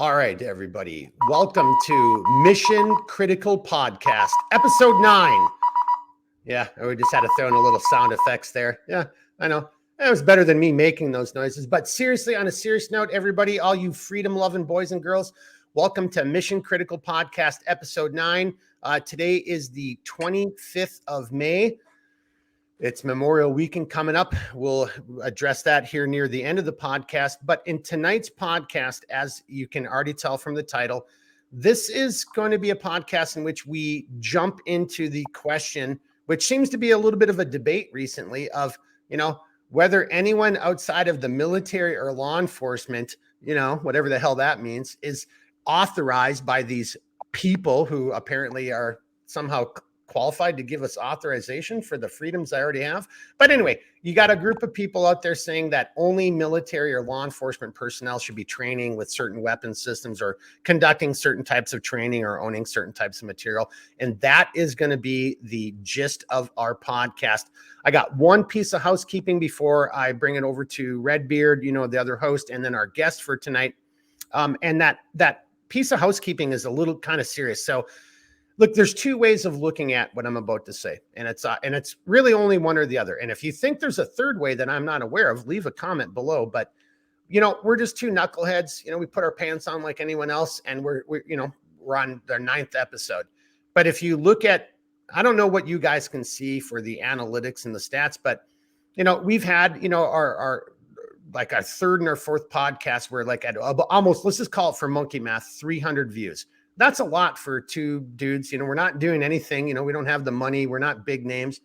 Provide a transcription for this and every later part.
All right, everybody. Welcome to Mission Critical Podcast, episode 9. Yeah, we just had to throw in a little sound effects there. Yeah, I know. That was better than me making those noises. But seriously, on a serious note, everybody, all you freedom-loving boys and girls, welcome to Mission Critical Podcast, episode 9. Today is the 25th of May. It's Memorial Weekend coming up. We'll address that here near the end of the podcast. But in tonight's podcast, as you can already tell from the title, this is going to be a podcast in which we jump into the question, which seems to be a little bit of a debate recently of, whether anyone outside of the military or law enforcement, whatever the hell that means, is authorized by these people who apparently are somehow qualified to give us authorization for the freedoms I already have. But anyway, you got a group of people out there saying that only military or law enforcement personnel should be training with certain weapon systems or conducting certain types of training or owning certain types of material. And that is going to be the gist of our podcast. I got one piece of housekeeping before I bring it over to Redbeard, the other host, and then our guest for tonight. And that piece of housekeeping is a little kind of serious. So look, there's two ways of looking at what I'm about to say, and it's really only one or the other. And if you think there's a third way that I'm not aware of, leave a comment below. But we're just two knuckleheads. We put our pants on like anyone else, and we're on their 9th episode. But if you look at, I don't know what you guys can see for the analytics and the stats, but we've had our like our third and our fourth podcast where like at almost, let's just call it for monkey math, 300 views. That's a lot for two dudes. We're not doing anything. We don't have the money. We're not big names.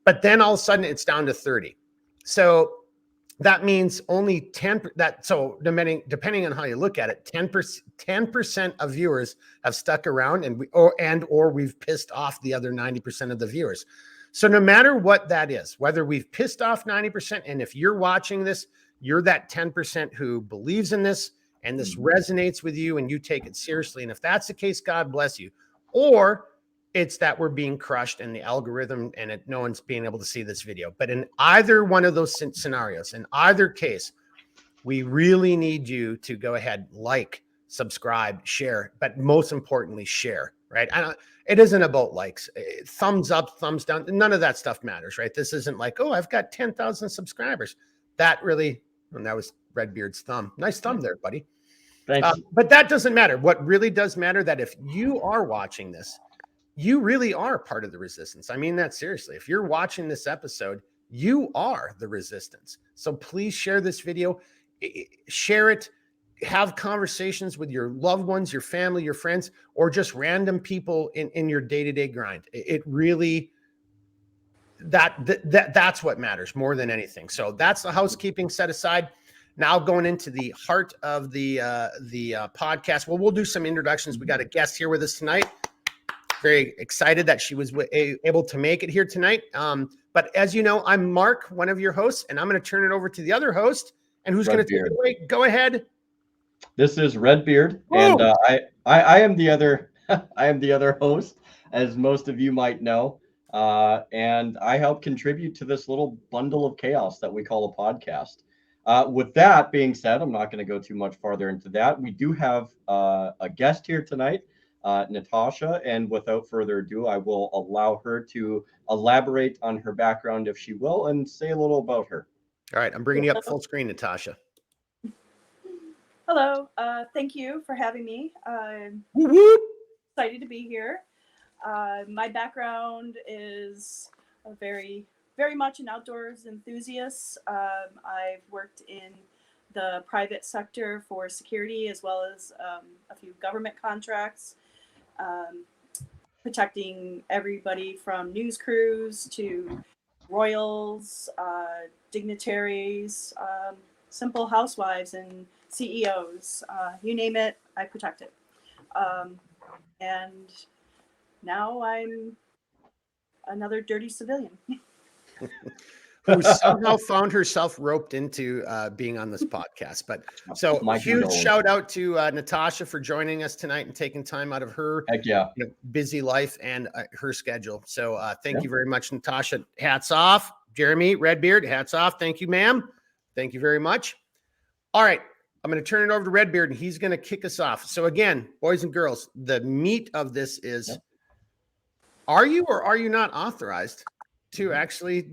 But then all of a sudden it's down to 30. So that means only 10. So depending on how you look at it, 10% of viewers have stuck around, and we've pissed off the other 90% of the viewers. So no matter what that is, whether we've pissed off 90%, and if you're watching this, you're that 10% who believes in this, and this resonates with you and you take it seriously. And if that's the case, God bless you. Or it's that we're being crushed in the algorithm and no one's being able to see this video. But in either one of those scenarios, in either case, we really need you to go ahead, like, subscribe, share, but most importantly, share, right? It isn't about likes, thumbs up, thumbs down. None of that stuff matters, right? This isn't like, oh, I've got 10,000 subscribers. That was Redbeard's thumb. Nice thumb there, buddy. Thanks. But that doesn't matter. What really does matter, that if you are watching this, you really are part of the resistance. I mean that seriously. If you're watching this episode, you are the resistance. So please share this video, share it, have conversations with your loved ones, your family, your friends, or just random people in your day-to-day grind. It really, that's what matters more than anything. So that's the housekeeping set aside. Now going into the heart of the podcast. Well, we'll do some introductions. We got a guest here with us tonight. Very excited that she was able to make it here tonight. But as you know, I'm Mark, one of your hosts, and I'm going to turn it over to the other host. And who's going to take it away? Go ahead. This is Redbeard, and I am the other I am the other host, as most of you might know. And I help contribute to this little bundle of chaos that we call a podcast. With that being said, I'm not going to go too much farther into that. We do have a guest here tonight, Natasha, and without further ado, I will allow her to elaborate on her background, if she will, and say a little about her. All right, I'm bringing you up full screen, Natasha. Hello, thank you for having me. I'm excited to be here. My background is a very much an outdoors enthusiast. I've worked in the private sector for security, as well as a few government contracts, protecting everybody from news crews to royals, dignitaries, simple housewives and CEOs, you name it, I protect it. And now I'm another dirty civilian. Who somehow found herself roped into being on this podcast. But so huge shout out to Natasha for joining us tonight and taking time out of her busy life and her schedule. So thank you very much, Natasha. Hats off. Jeremy, Redbeard, hats off. Thank you, ma'am. Thank you very much. All right. I'm going to turn it over to Redbeard, and he's going to kick us off. So again, boys and girls, the meat of this is, are you or are you not authorized to actually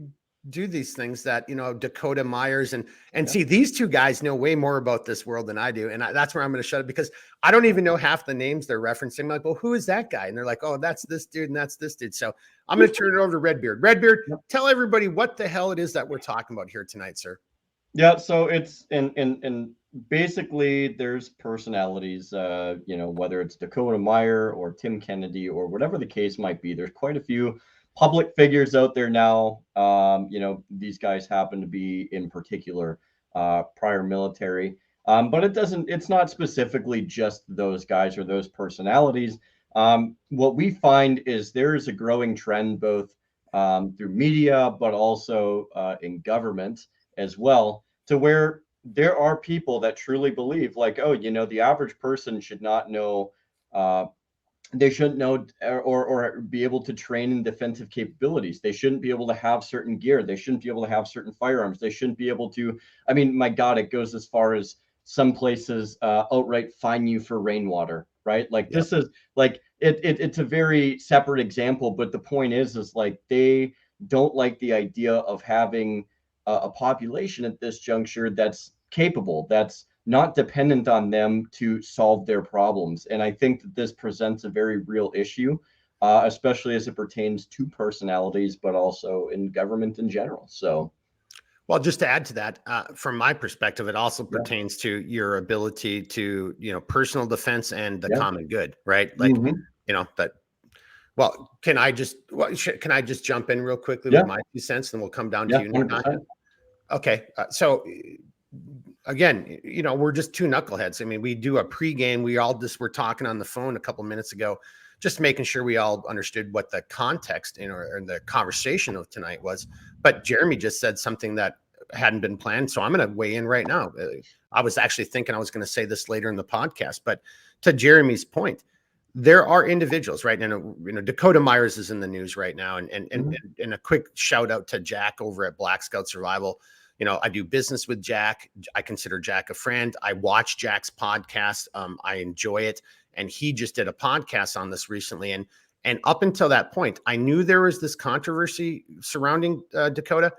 do these things that, Dakota Myers and see, these two guys know way more about this world than I do. And that's where I'm going to shut it, because I don't even know half the names they're referencing. I'm like, well, who is that guy? And they're like, oh, that's this dude and that's this dude. So I'm going to turn it over to Redbeard. Redbeard, tell everybody what the hell it is that we're talking about here tonight, sir. Yeah, so it's in basically there's personalities, whether it's Dakota Meyer or Tim Kennedy or whatever the case might be. There's quite a few public figures out there now. These guys happen to be in particular prior military, but it's not specifically just those guys or those personalities. What we find is there is a growing trend both through media, but also in government as well, to where there are people that truly believe like, oh, the average person should not know, they shouldn't know or be able to train in defensive capabilities. They shouldn't be able to have certain gear. They shouldn't be able to have certain firearms. They shouldn't be able to, I mean, my God, it goes as far as some places outright fine you for rainwater, right? Like this is like, it's a very separate example, but the point is like, they don't like the idea of having a population at this juncture that's capable, that's not dependent on them to solve their problems. And I think that this presents a very real issue, especially as it pertains to personalities, but also in government in general. So, well, just to add to that, from my perspective, it also pertains to your ability to, personal defense and the common good, right? Like, that. Well, can I just jump in real quickly with my 2 cents, and we'll come down to you, Natasha? Okay, so again, we're just two knuckleheads. I mean, we do a pregame. We're talking on the phone a couple minutes ago, just making sure we all understood what the context or the conversation of tonight was. But Jeremy just said something that hadn't been planned, so I'm going to weigh in right now. I was actually thinking I was going to say this later in the podcast, but to Jeremy's point, there are individuals, right? And Dakota Myers is in the news right now, and a quick shout out to Jack over at Black Scout Survival. I do business with Jack. I consider Jack a friend. I watch Jack's podcast. I enjoy it. And he just did a podcast on this recently. And up until that point, I knew there was this controversy surrounding Dakota,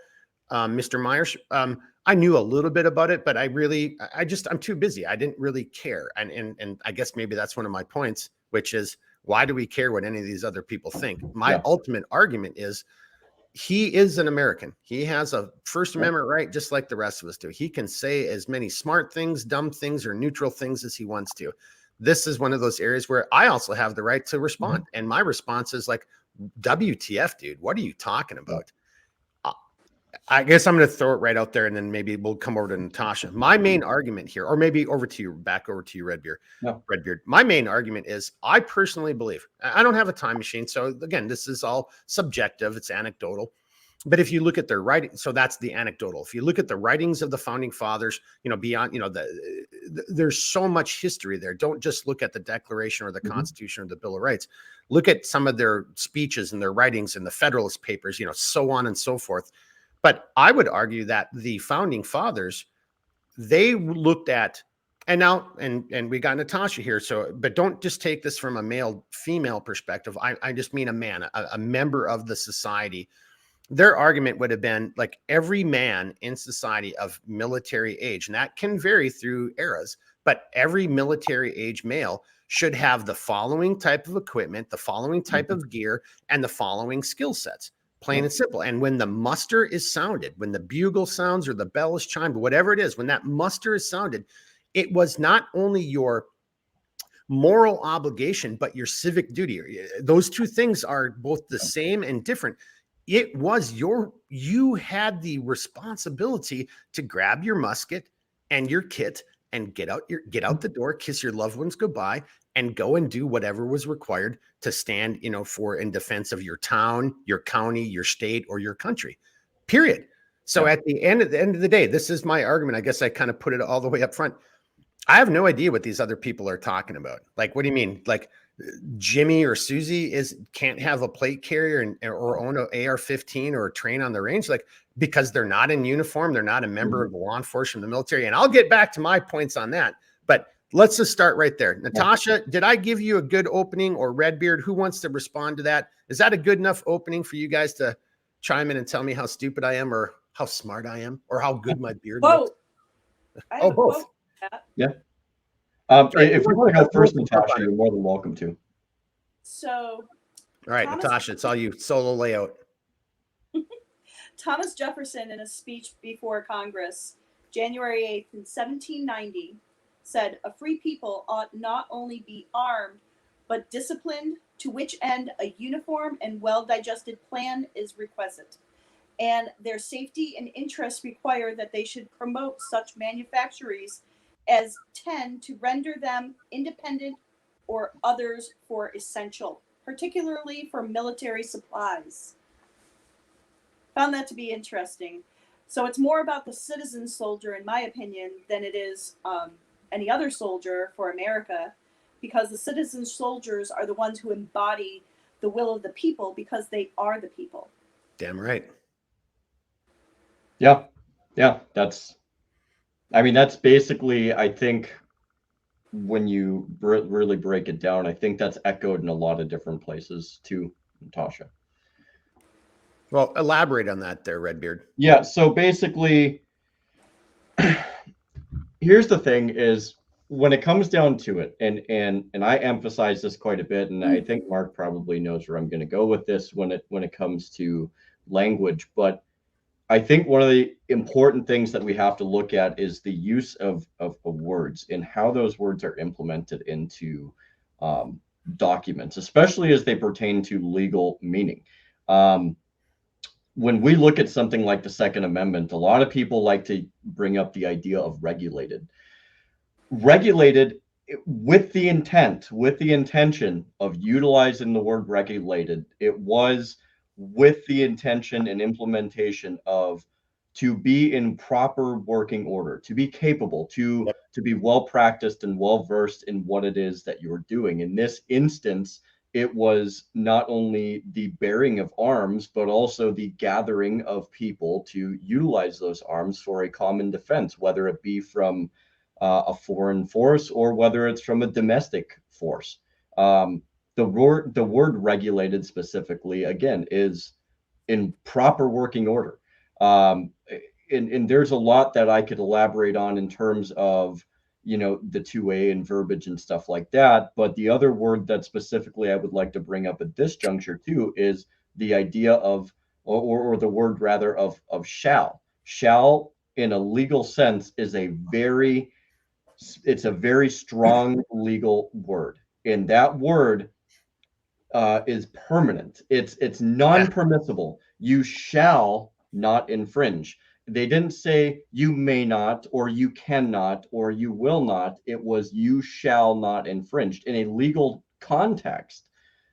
Mr. Myers. I knew a little bit about it, but I'm too busy. I didn't really care. And I guess maybe that's one of my points, which is, why do we care what any of these other people think? My ultimate argument is, he is an American. He has a First Amendment right, just like the rest of us do. He can say as many smart things, dumb things, or neutral things as he wants to. This is one of those areas where I also have the right to respond. And my response is like, WTF, dude, what are you talking about? I guess I'm going to throw it right out there, and then maybe we'll come over to Natasha. My main argument here, or maybe back over to you, Redbeard. Redbeard. My main argument is, I personally believe, I don't have a time machine. So again, this is all subjective. It's anecdotal. But if you look at their writing, so that's the anecdotal. If you look at the writings of the founding fathers, beyond, there's so much history there. Don't just look at the Declaration or the Constitution or the Bill of Rights. Look at some of their speeches and their writings in the Federalist Papers, so on and so forth. But I would argue that the founding fathers, they looked at, and we got Natasha here. So, but don't just take this from a male female perspective. I just mean a man, a member of the society. Their argument would have been like, every man in society of military age, and that can vary through eras, but every military age male should have the following type of equipment, the following type of gear, and the following skill sets. Plain and simple. And when the muster is sounded, when the bugle sounds or the bell is chimed, whatever it is, when that muster is sounded, it was not only your moral obligation, but your civic duty. Those two things are both the same and different. It was you had the responsibility to grab your musket and your kit and get out the door, kiss your loved ones goodbye, and go and do whatever was required to stand, for in defense of your town, your county, your state, or your country, period. So at the end of the day, this is my argument. I guess I kind of put it all the way up front. I have no idea what these other people are talking about. Like, what do you mean? Like, Jimmy or Susie can't have a plate carrier or own an AR-15 or train on the range? Like, because they're not in uniform, they're not a member of the law enforcement, the military. And I'll get back to my points on that. But let's just start right there. Natasha, did I give you a good opening, or Redbeard? Who wants to respond to that? Is that a good enough opening for you guys to chime in and tell me how stupid I am, or how smart I am, or how good my beard looks? Oh, both. Yeah. If you want to go first, Natasha, you're more than welcome to. So, all right, Natasha, it's all you. Solo layout. Thomas Jefferson, in a speech before Congress, January 8th in 1790, said, "A free people ought not only be armed, but disciplined, to which end a uniform and well-digested plan is requisite. And their safety and interests require that they should promote such manufactories as tend to render them independent or others for essential, particularly for military supplies." Found that to be interesting. So it's more about the citizen soldier, in my opinion, than it is any other soldier for America, because the citizen soldiers are the ones who embody the will of the people, because they are the people. Damn right. Yeah. That's basically, I think, when you really break it down, I think that's echoed in a lot of different places too, Natasha. Well, elaborate on that there, Redbeard. Yeah. So basically, here's the thing is, when it comes down to it, and I emphasize this quite a bit, and I think Mark probably knows where I'm going to go with this when it comes to language, but I think one of the important things that we have to look at is the use of words and how those words are implemented into documents, especially as they pertain to legal meaning. When we look at something like the Second Amendment, a lot of people like to bring up the idea of regulated. Regulated with the intention of utilizing the word regulated. It was with the intention and implementation of to be in proper working order, to be capable, to be well practiced and well versed in what it is that you're doing. In this instance, it was not only the bearing of arms, but also the gathering of people to utilize those arms for a common defense, whether it be from a foreign force or whether it's from a domestic force. The word regulated specifically, again, is in proper working order. And there's a lot that I could elaborate on in terms of, the 2A and verbiage and stuff like that. But the other word that specifically I would like to bring up at this juncture too is the idea of, or the word rather of shall. Shall in a legal sense is it's a very strong legal word. And that word is permanent. It's non-permissible. You shall not infringe. They didn't say you may not, or you cannot, or you will not. It was you shall not infringe. In a legal context,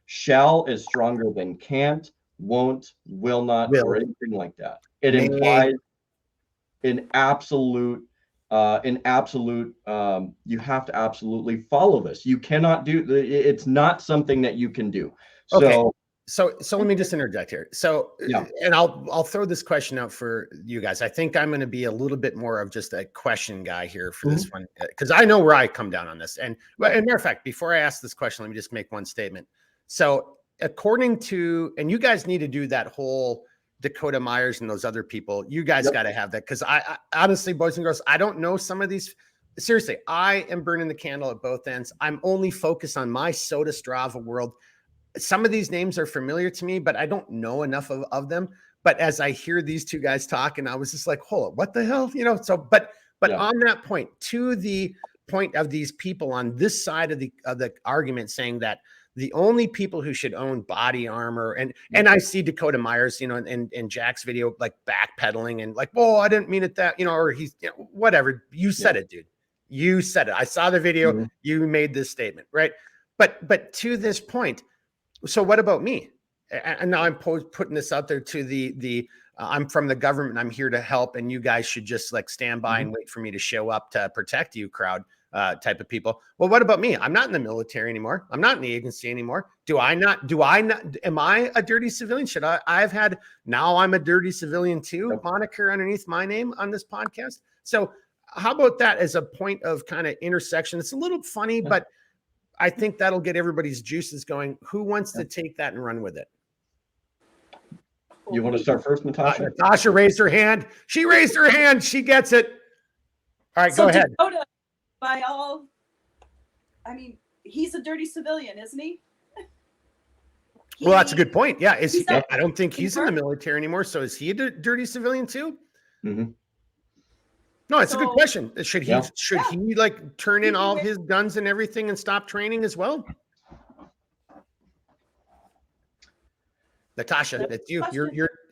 shall is stronger than can't, won't, will not, or anything like that. It implies an absolute, you have to absolutely follow this. You cannot do, it's not something that you can do. So let me just interject here. So, and I'll throw this question out for you guys. I think I'm going to be a little bit more of just a question guy here for this one, because I know where I come down on this. And matter of fact, before I ask this question, let me just make one statement. So according to, and you guys need to do that whole Dakota Myers and those other people, you guys got to have that. Because I honestly, boys and girls, I don't know some of these. Seriously, I am burning the candle at both ends. I'm only focused on my Soda Strava world. Some of these names are familiar to me, but I don't know enough of them. But as I hear these two guys talk, and I was just like, hold on, what the hell? So, but on that point, to the point of these people on this side of the argument saying that the only people who should own body armor, and I see Dakota Myers, in Jack's video, like backpedaling and like, well, I didn't mean it that, or he's, whatever. You said it, dude. You said it. I saw the video. You made this statement, right? But to this point, so what about me? And now I'm putting this out there to the I'm from the government. I'm here to help, and you guys should just like stand by and wait for me to show up to protect you, crowd. type of people. Well, what about me? I'm not in the military anymore. I'm not in the agency anymore. Am I a dirty civilian? Now I'm a dirty civilian too, Yep. moniker underneath my name on this podcast. So how about that as a point of kind of intersection? It's a little funny, but I think that'll get everybody's juices going. Who wants to take that and run with it? You want to start first, Natasha? Natasha raised her hand. She raised her hand. She gets it. All right, go ahead. Dakota, he's a dirty civilian, isn't he? Well, that's a good point. Yeah, I don't think he's in the work. military anymore. So is he a dirty civilian too? Mm-hmm. No, it's a good question. Should he Yeah. he like turn in all his guns and everything and stop training as well? Natasha, it's you.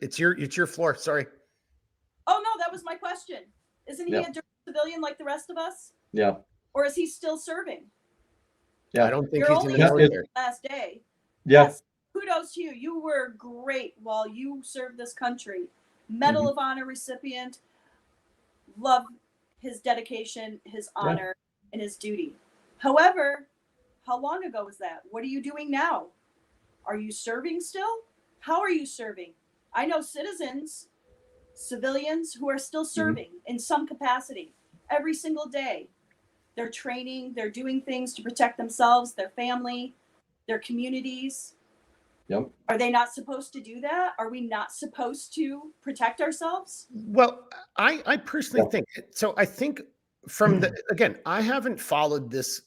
It's your floor. Sorry. Oh no, that was my question. Isn't he a dirty civilian like the rest of us? Yeah. Or is he still serving? Yeah. I don't think You're he's in only the military. last day. Yeah. Yes. Kudos to you. You were great while you served this country. Medal of Honor recipient. Love his dedication, his honor, and his duty. However, how long ago was that? What are you doing now? Are you serving still? How are you serving? I know civilians who are still serving in some capacity every single day. They're training, they're doing things to protect themselves, their family, their communities. Yep. Are they not supposed to do that? Are we not supposed to protect ourselves? Well, I personally think so. I think again, I haven't followed this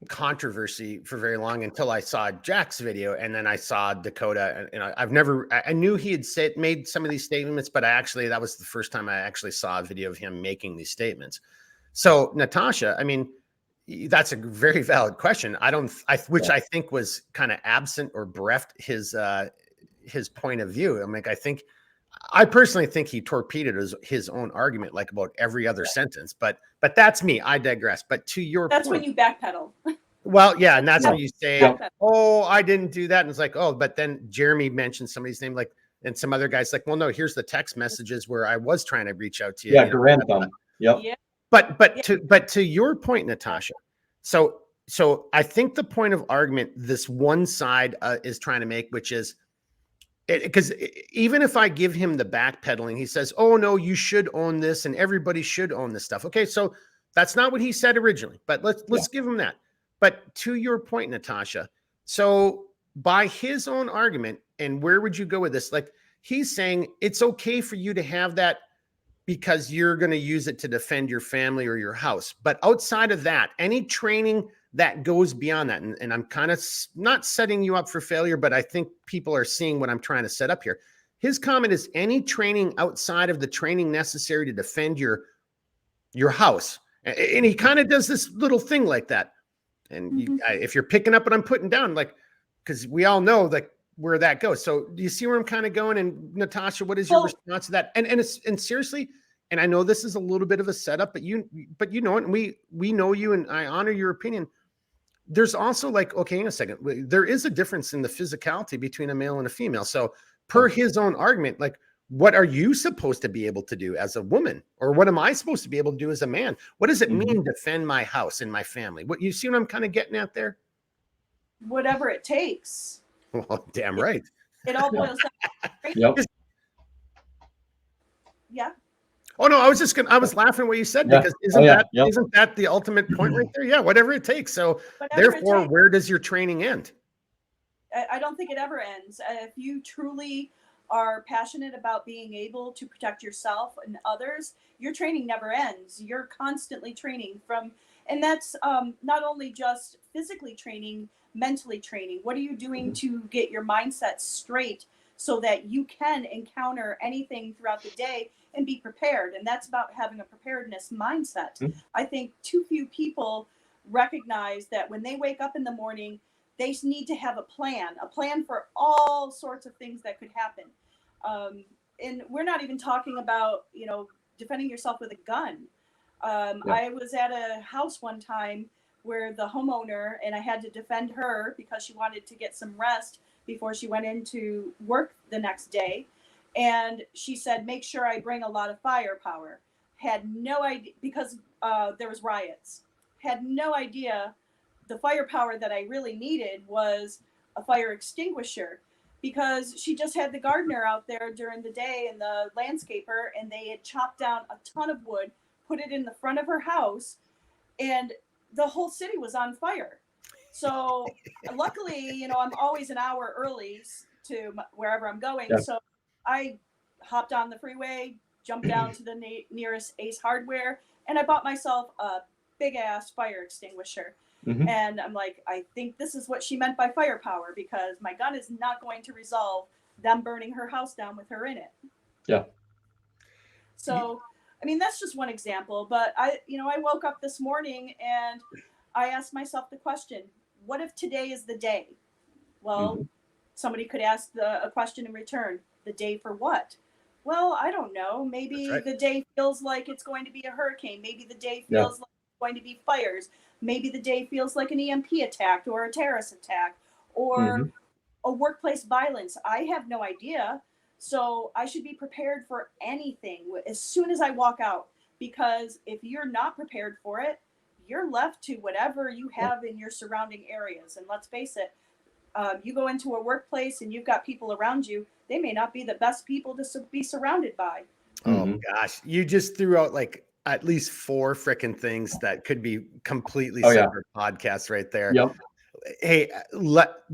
controversy for very long until I saw Jack's video, and then I saw Dakota, and I knew he had made some of these statements, but that was the first time I actually saw a video of him making these statements. So Natasha, I mean, that's a very valid question. Which I think was kind of absent or bereft his point of view. I personally think he torpedoed his own argument like about every other sentence, but that's me. I digress. But to your That's point, when you backpedal. well, yeah, and that's when you say, Yeah. "Oh, I didn't do that," and it's like, "Oh," but then Jeremy mentioned somebody's name, like, and some other guys like, "Well, no, here's the text messages where I was trying to reach out to you." Yeah, Grantham. Yep. Yeah. But to your point, Natasha, so I think the point of argument this one side is trying to make, which is because even if I give him the backpedaling, he says, "Oh no, you should own this, and everybody should own this stuff." Okay, so that's not what he said originally, but let's give him that. But to your point, Natasha, so by his own argument, and where would you go with this? Like, he's saying it's okay for you to have that because you're going to use it to defend your family or your house. But outside of that, any training that goes beyond that, and I'm kind of not setting you up for failure, but I think people are seeing what I'm trying to set up here. His comment is any training outside of the training necessary to defend your house. And he kind of does this little thing like that. And if you're picking up what I'm putting down, like, because we all know like where that goes. So do you see where I'm kind of going? And Natasha, what is your response to that? And seriously, and I know this is a little bit of a setup, but you know it, and we know you, and I honor your opinion. There's also like, okay, in a second, there is a difference in the physicality between a male and a female. So per his own argument, like, what are you supposed to be able to do as a woman? Or what am I supposed to be able to do as a man? What does it mean to defend my house and my family? What you see what I'm kind of getting at there? Whatever it takes. Well, damn right. It all boils down. Yep. Yeah. Oh no, I was laughing at what you said because isn't that the ultimate point right there? Yeah, whatever it takes. So therefore, where does your training end? I don't think it ever ends. If you truly are passionate about being able to protect yourself and others, your training never ends. You're constantly training and that's not only just physically training, mentally training. What are you doing to get your mindset straight so that you can encounter anything throughout the day and be prepared? And that's about having a preparedness mindset. I think too few people recognize that when they wake up in the morning, they need to have a plan for all sorts of things that could happen. And we're not even talking about, defending yourself with a gun. I was at a house one time where the homeowner, and I had to defend her because she wanted to get some rest before she went into work the next day. And she said, make sure I bring a lot of firepower. Had no idea because there was riots. had no idea the firepower that I really needed was a fire extinguisher, because she just had the gardener out there during the day and the landscaper, and they had chopped down a ton of wood, put it in the front of her house, and the whole city was on fire. So luckily, you know, I'm always an hour early to wherever I'm going. Yeah. So I hopped on the freeway, jumped down to the nearest Ace Hardware, and I bought myself a big ass fire extinguisher. Mhm. And I'm like, I think this is what she meant by firepower, because my gun is not going to resolve them burning her house down with her in it. Yeah. So, I mean, that's just one example. But I woke up this morning and I asked myself the question, what if today is the day? Well, somebody could ask a question in return. The day for what? Well, I don't know. Maybe right. the day feels like it's going to be a hurricane. Maybe the day Yeah. feels like it's going to be fires. Maybe the day feels like an EMP attack or a terrorist attack or a workplace violence. I have no idea. So I should be prepared for anything as soon as I walk out, because if you're not prepared for it, you're left to whatever you have in your surrounding areas. And let's face it, you go into a workplace and you've got people around you, they may not be the best people to be surrounded by. Oh gosh, you just threw out like at least 4 frickin' things that could be completely separate podcasts right there. Yep. Hey,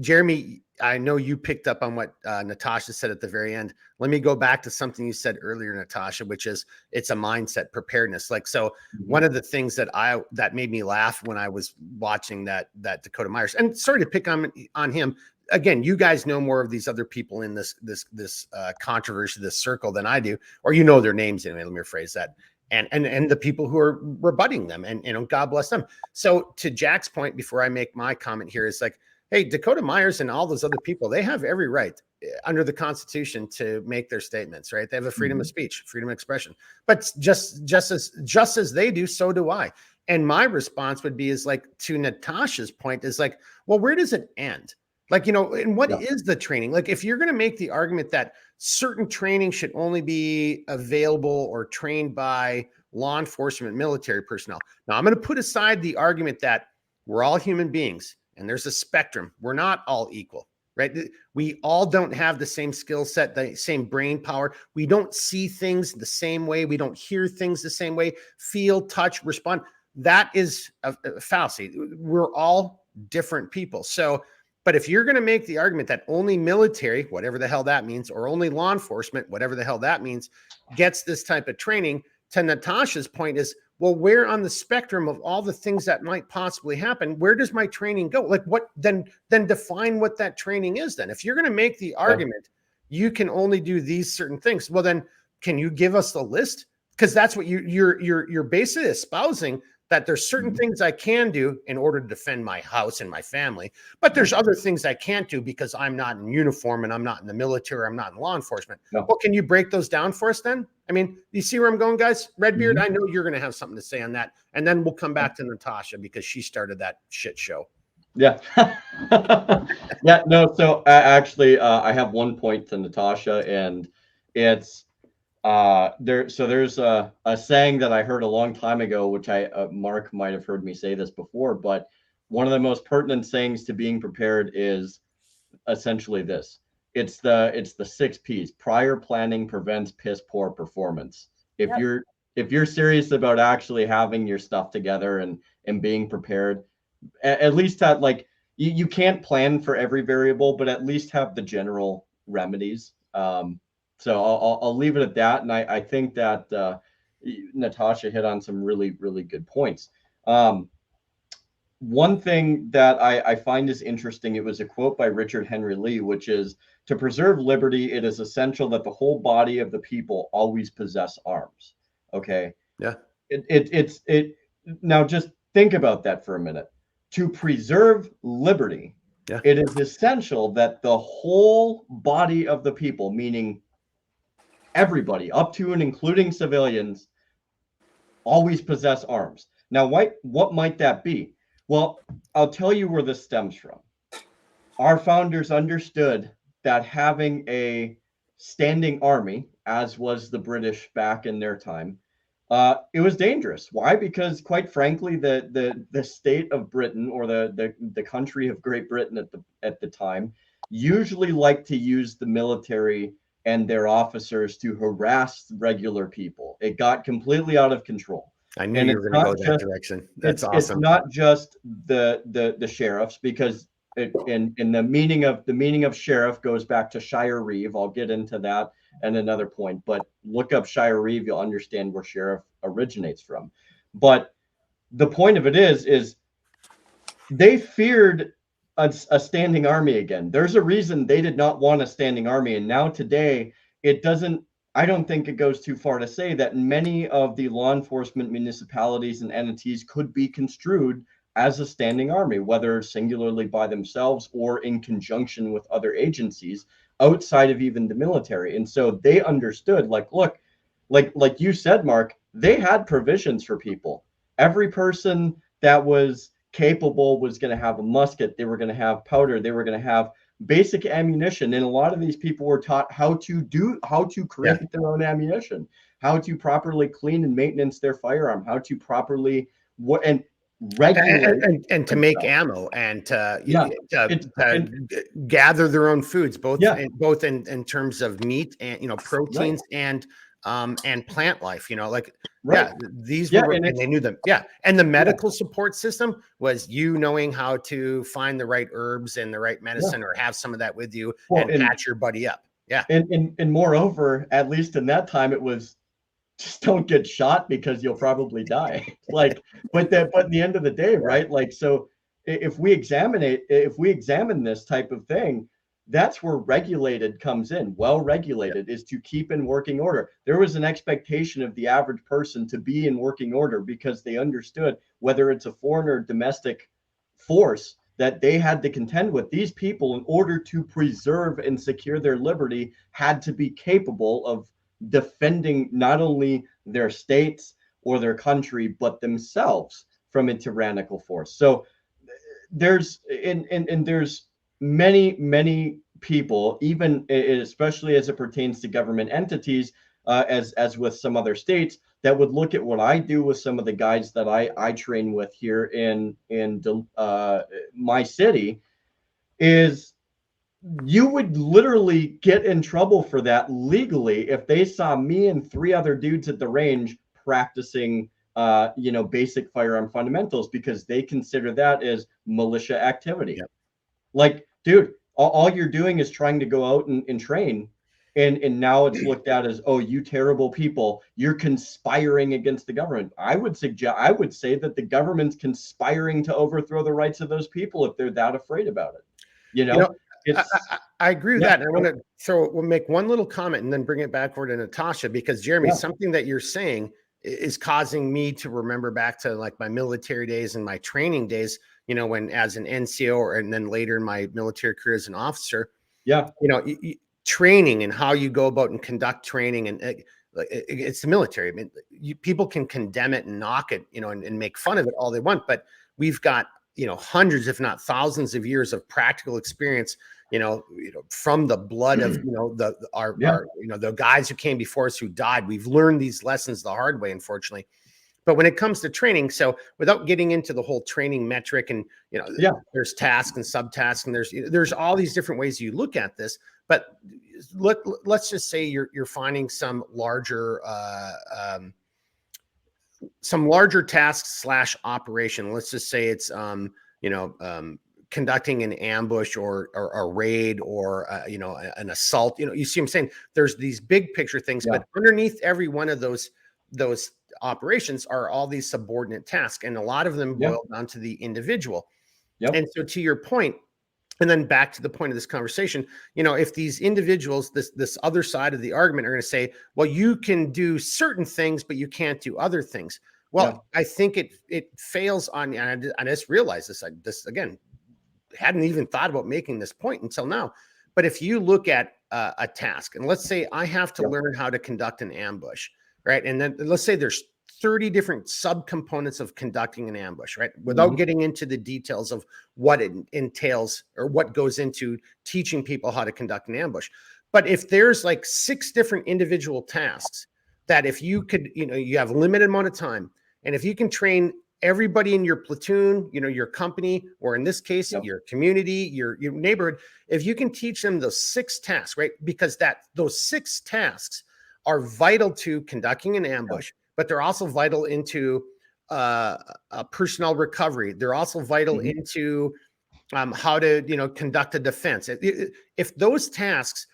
Jeremy, I know you picked up on what Natasha said at the very end. Let me go back to something you said earlier, Natasha, which is it's a mindset, preparedness. Like, so one of the things that made me laugh when I was watching that Dakota Myers, and sorry to pick on him. Again, you guys know more of these other people in this controversy, this circle than I do, or you know their names anyway. Let me rephrase that. And the people who are rebutting them, and God bless them. So to Jack's point, before I make my comment here, is like, hey, Dakota Myers and all those other people, they have every right under the Constitution to make their statements, right? They have a freedom of speech, freedom of expression. But just as they do, so do I. And my response would be is like, to Natasha's point, is like, well, where does it end? Like, you know, and what is the training? Like, if you're going to make the argument that certain training should only be available or trained by law enforcement, military personnel. Now, I'm going to put aside the argument that we're all human beings and there's a spectrum. We're not all equal, right? We all don't have the same skill set, the same brain power. We don't see things the same way. We don't hear things the same way, feel, touch, respond. That is a fallacy. We're all different people. So, but if you're going to make the argument that only military, whatever the hell that means, or only law enforcement, whatever the hell that means, gets this type of training, to Natasha's point is, well, where on the spectrum of all the things that might possibly happen, where does my training go? Like, what then define what that training is then. If you're going to make the argument, you can only do these certain things. Well, then can you give us the list? Because that's what you're basically espousing, that there's certain things I can do in order to defend my house and my family, but there's other things I can't do because I'm not in uniform and I'm not in the military, I'm not in law enforcement. Well, can you break those down for us then? I mean, you see where I'm going, guys? Redbeard, I know you're going to have something to say on that, and then we'll come back to Natasha because she started that shit show. Yeah. Yeah, no, so actually, I have one point to Natasha, and it's there's a saying that I heard a long time ago, which Mark might have heard me say this before, but one of the most pertinent sayings to being prepared is essentially this. It's the 6 P's. Prior planning prevents piss poor performance. If you're serious about actually having your stuff together and being prepared, at least that, like, you can't plan for every variable, but at least have the general remedies. So I'll leave it at that. And I think that Natasha hit on some really, really good points. One thing that I find is interesting, it was a quote by Richard Henry Lee, which is, to preserve liberty, it is essential that the whole body of the people always possess arms. Okay. Yeah. It now just think about that for a minute. To preserve liberty, it is essential that the whole body of the people, meaning everybody up to and including civilians, always possess arms. Now, what might that be? Well, I'll tell you where this stems from. Our founders understood that having a standing army, as was the British back in their time, It was dangerous. Why? Because quite frankly, the state of Britain, or the country of Great Britain at the time, usually liked to use the military and their officers to harass regular people. It got completely out of control. I knew And you were it's going to not go that just direction. That's it's awesome. not just the sheriffs, because in the meaning of sheriff goes back to Shire Reeve. I'll get into that at another point, but look up Shire Reeve, you'll understand where sheriff originates from. But the point of it is they feared a standing army again. There's a reason they did not want a standing army, and now today it doesn't. I don't think it goes too far to say that many of the law enforcement municipalities and entities could be construed as a standing army, whether singularly by themselves or in conjunction with other agencies outside of even the military. And so they understood, like, look, like you said, Mark, they had provisions for people. Every person that was capable was going to have a musket. They were going to have powder. They were going to have basic ammunition. And a lot of these people were taught how to create their own ammunition, how to properly clean and maintenance their firearm, how to properly regulate and to make ammo, and to gather their own foods, both in terms of meat and proteins and plant life. These were, and they knew them. And the medical support system was you knowing how to find the right herbs and the right medicine, or have some of that with you, and patch your buddy up. And moreover, at least in that time, it was just don't get shot because you'll probably die. But in the end of the day, right? So if we examine this type of thing, that's where regulated comes in. Well regulated is to keep in working order. There was an expectation of the average person to be in working order because they understood, whether it's a foreign or domestic force that they had to contend with, these people, in order to preserve and secure their liberty, had to be capable of defending not only their states or their country, but themselves from a tyrannical force. So there's many people, even especially as it pertains to government entities, as with some other states, that would look at what I do with some of the guys that I train with here in my city, is you would literally get in trouble for that legally if they saw me and 3 other dudes at the range practicing basic firearm fundamentals, because they consider that as militia activity. Like, dude, all you're doing is trying to go out and train, and now it's looked at as, oh, you terrible people, you're conspiring against the government. I would say that the government's conspiring to overthrow the rights of those people if they're that afraid about it. I agree with that. And we'll make one little comment and then bring it backward to Natasha, because Jeremy, something that you're saying is causing me to remember back to like my military days and my training days, when as an NCO, and then later in my military career as an officer, training and how you go about and conduct training. And it's the military. I mean, people can condemn it and knock it, and make fun of it all they want, but we've got, hundreds, if not thousands of years of practical experience, from the blood of, our the guys who came before us who died. We've learned these lessons the hard way, unfortunately. But when it comes to training, so without getting into the whole training metric and, there's tasks and subtasks, and there's all these different ways you look at this, but let's just say you're finding some larger tasks / operation. Let's just say it's, conducting an ambush or a raid or, an assault. You see what I'm saying? There's these big picture things, but underneath every one of those operations are all these subordinate tasks. And a lot of them boil down to the individual. And so to your point, and then back to the point of this conversation, if these individuals, this other side of the argument, are going to say, well, you can do certain things, but you can't do other things. Well, I think it fails on, and I just realized this again, hadn't even thought about making this point until now. But if you look at a task, and let's say I have to learn how to conduct an ambush, right? And then let's say there's 30 different subcomponents of conducting an ambush, right? Without getting into the details of what it entails or what goes into teaching people how to conduct an ambush. But if there's like 6 different individual tasks, that if you could, you have a limited amount of time, and if you can train everybody in your platoon, your company, or in this case, your community, your neighborhood, if you can teach them those 6 tasks, right? Because those 6 tasks are vital to conducting an ambush, but they're also vital into personnel recovery. They're also vital into how to, conduct a defense. If those tasks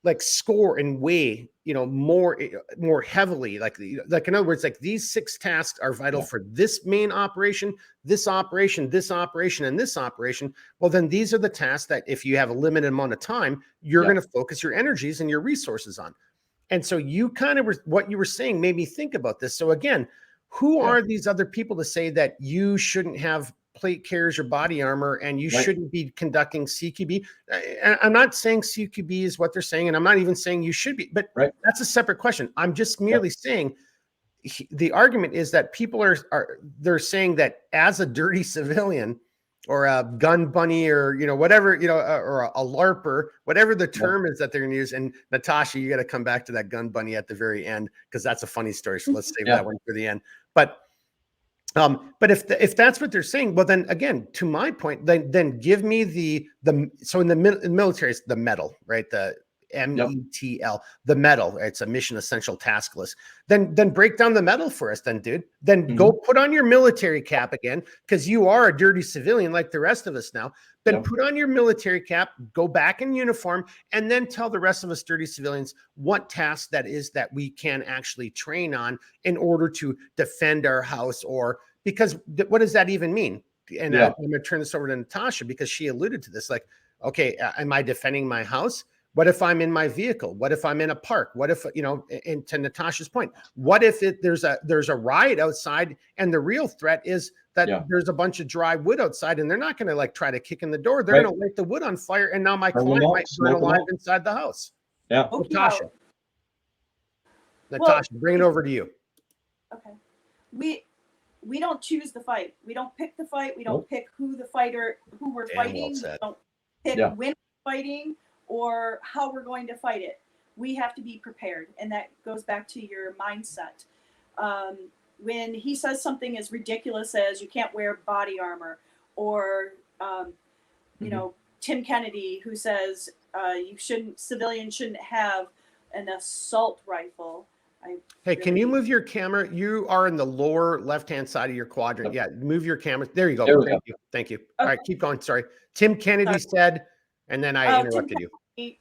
like score and weigh, more heavily, like in other words, like these 6 tasks are vital for this main operation, this operation, this operation, and this operation. Well, then these are the tasks that if you have a limited amount of time, you're going to focus your energies and your resources on. And so you kind of what you were saying made me think about this. So again, who are these other people to say that you shouldn't have plate carriers or body armor and you shouldn't be conducting CQB? I'm not saying CQB is what they're saying, and I'm not even saying you should be, but that's a separate question. I'm just merely saying the argument is that people they're saying that as a dirty civilian or a gun bunny or whatever, or a LARPer, whatever the term is that they're going to use. And Natasha, you got to come back to that gun bunny at the very end, because that's a funny story. So let's save that one for the end. But if that's what they're saying, well, then again, to my point, then give me the so in the military, it's the medal, right? The METL, the medal. It's a mission essential task list. Then break down the medal for us, then, dude. Then go put on your military cap again, because you are a dirty civilian like the rest of us now. Then put on your military cap, go back in uniform, and then tell the rest of us dirty civilians what task that is that we can actually train on in order to defend our house. Or because what does that even mean? And I'm going to turn this over to Natasha, because she alluded to this. Like, okay, am I defending my house? What if I'm in my vehicle? What if I'm in a park? What if, and to Natasha's point, what if there's a riot outside and the real threat is that there's a bunch of dry wood outside and they're not going to like try to kick in the door. They're going to light the wood on fire. And now my client might burn alive inside the house. Yeah. Natasha, bring it over to you. Okay. We don't choose the fight. We don't pick the fight. We don't pick who we're fighting. We don't pick when we're fighting or how we're going to fight it. We have to be prepared. And that goes back to your mindset. When he says something as ridiculous as you can't wear body armor, or, Tim Kennedy, who says civilians shouldn't have an assault rifle. Can you move your camera? You are in the lower left-hand side of your quadrant. Yeah, move your camera. There you go. Thank you. Okay. All right, keep going. Sorry. Tim Kennedy said, and then I interrupted you. He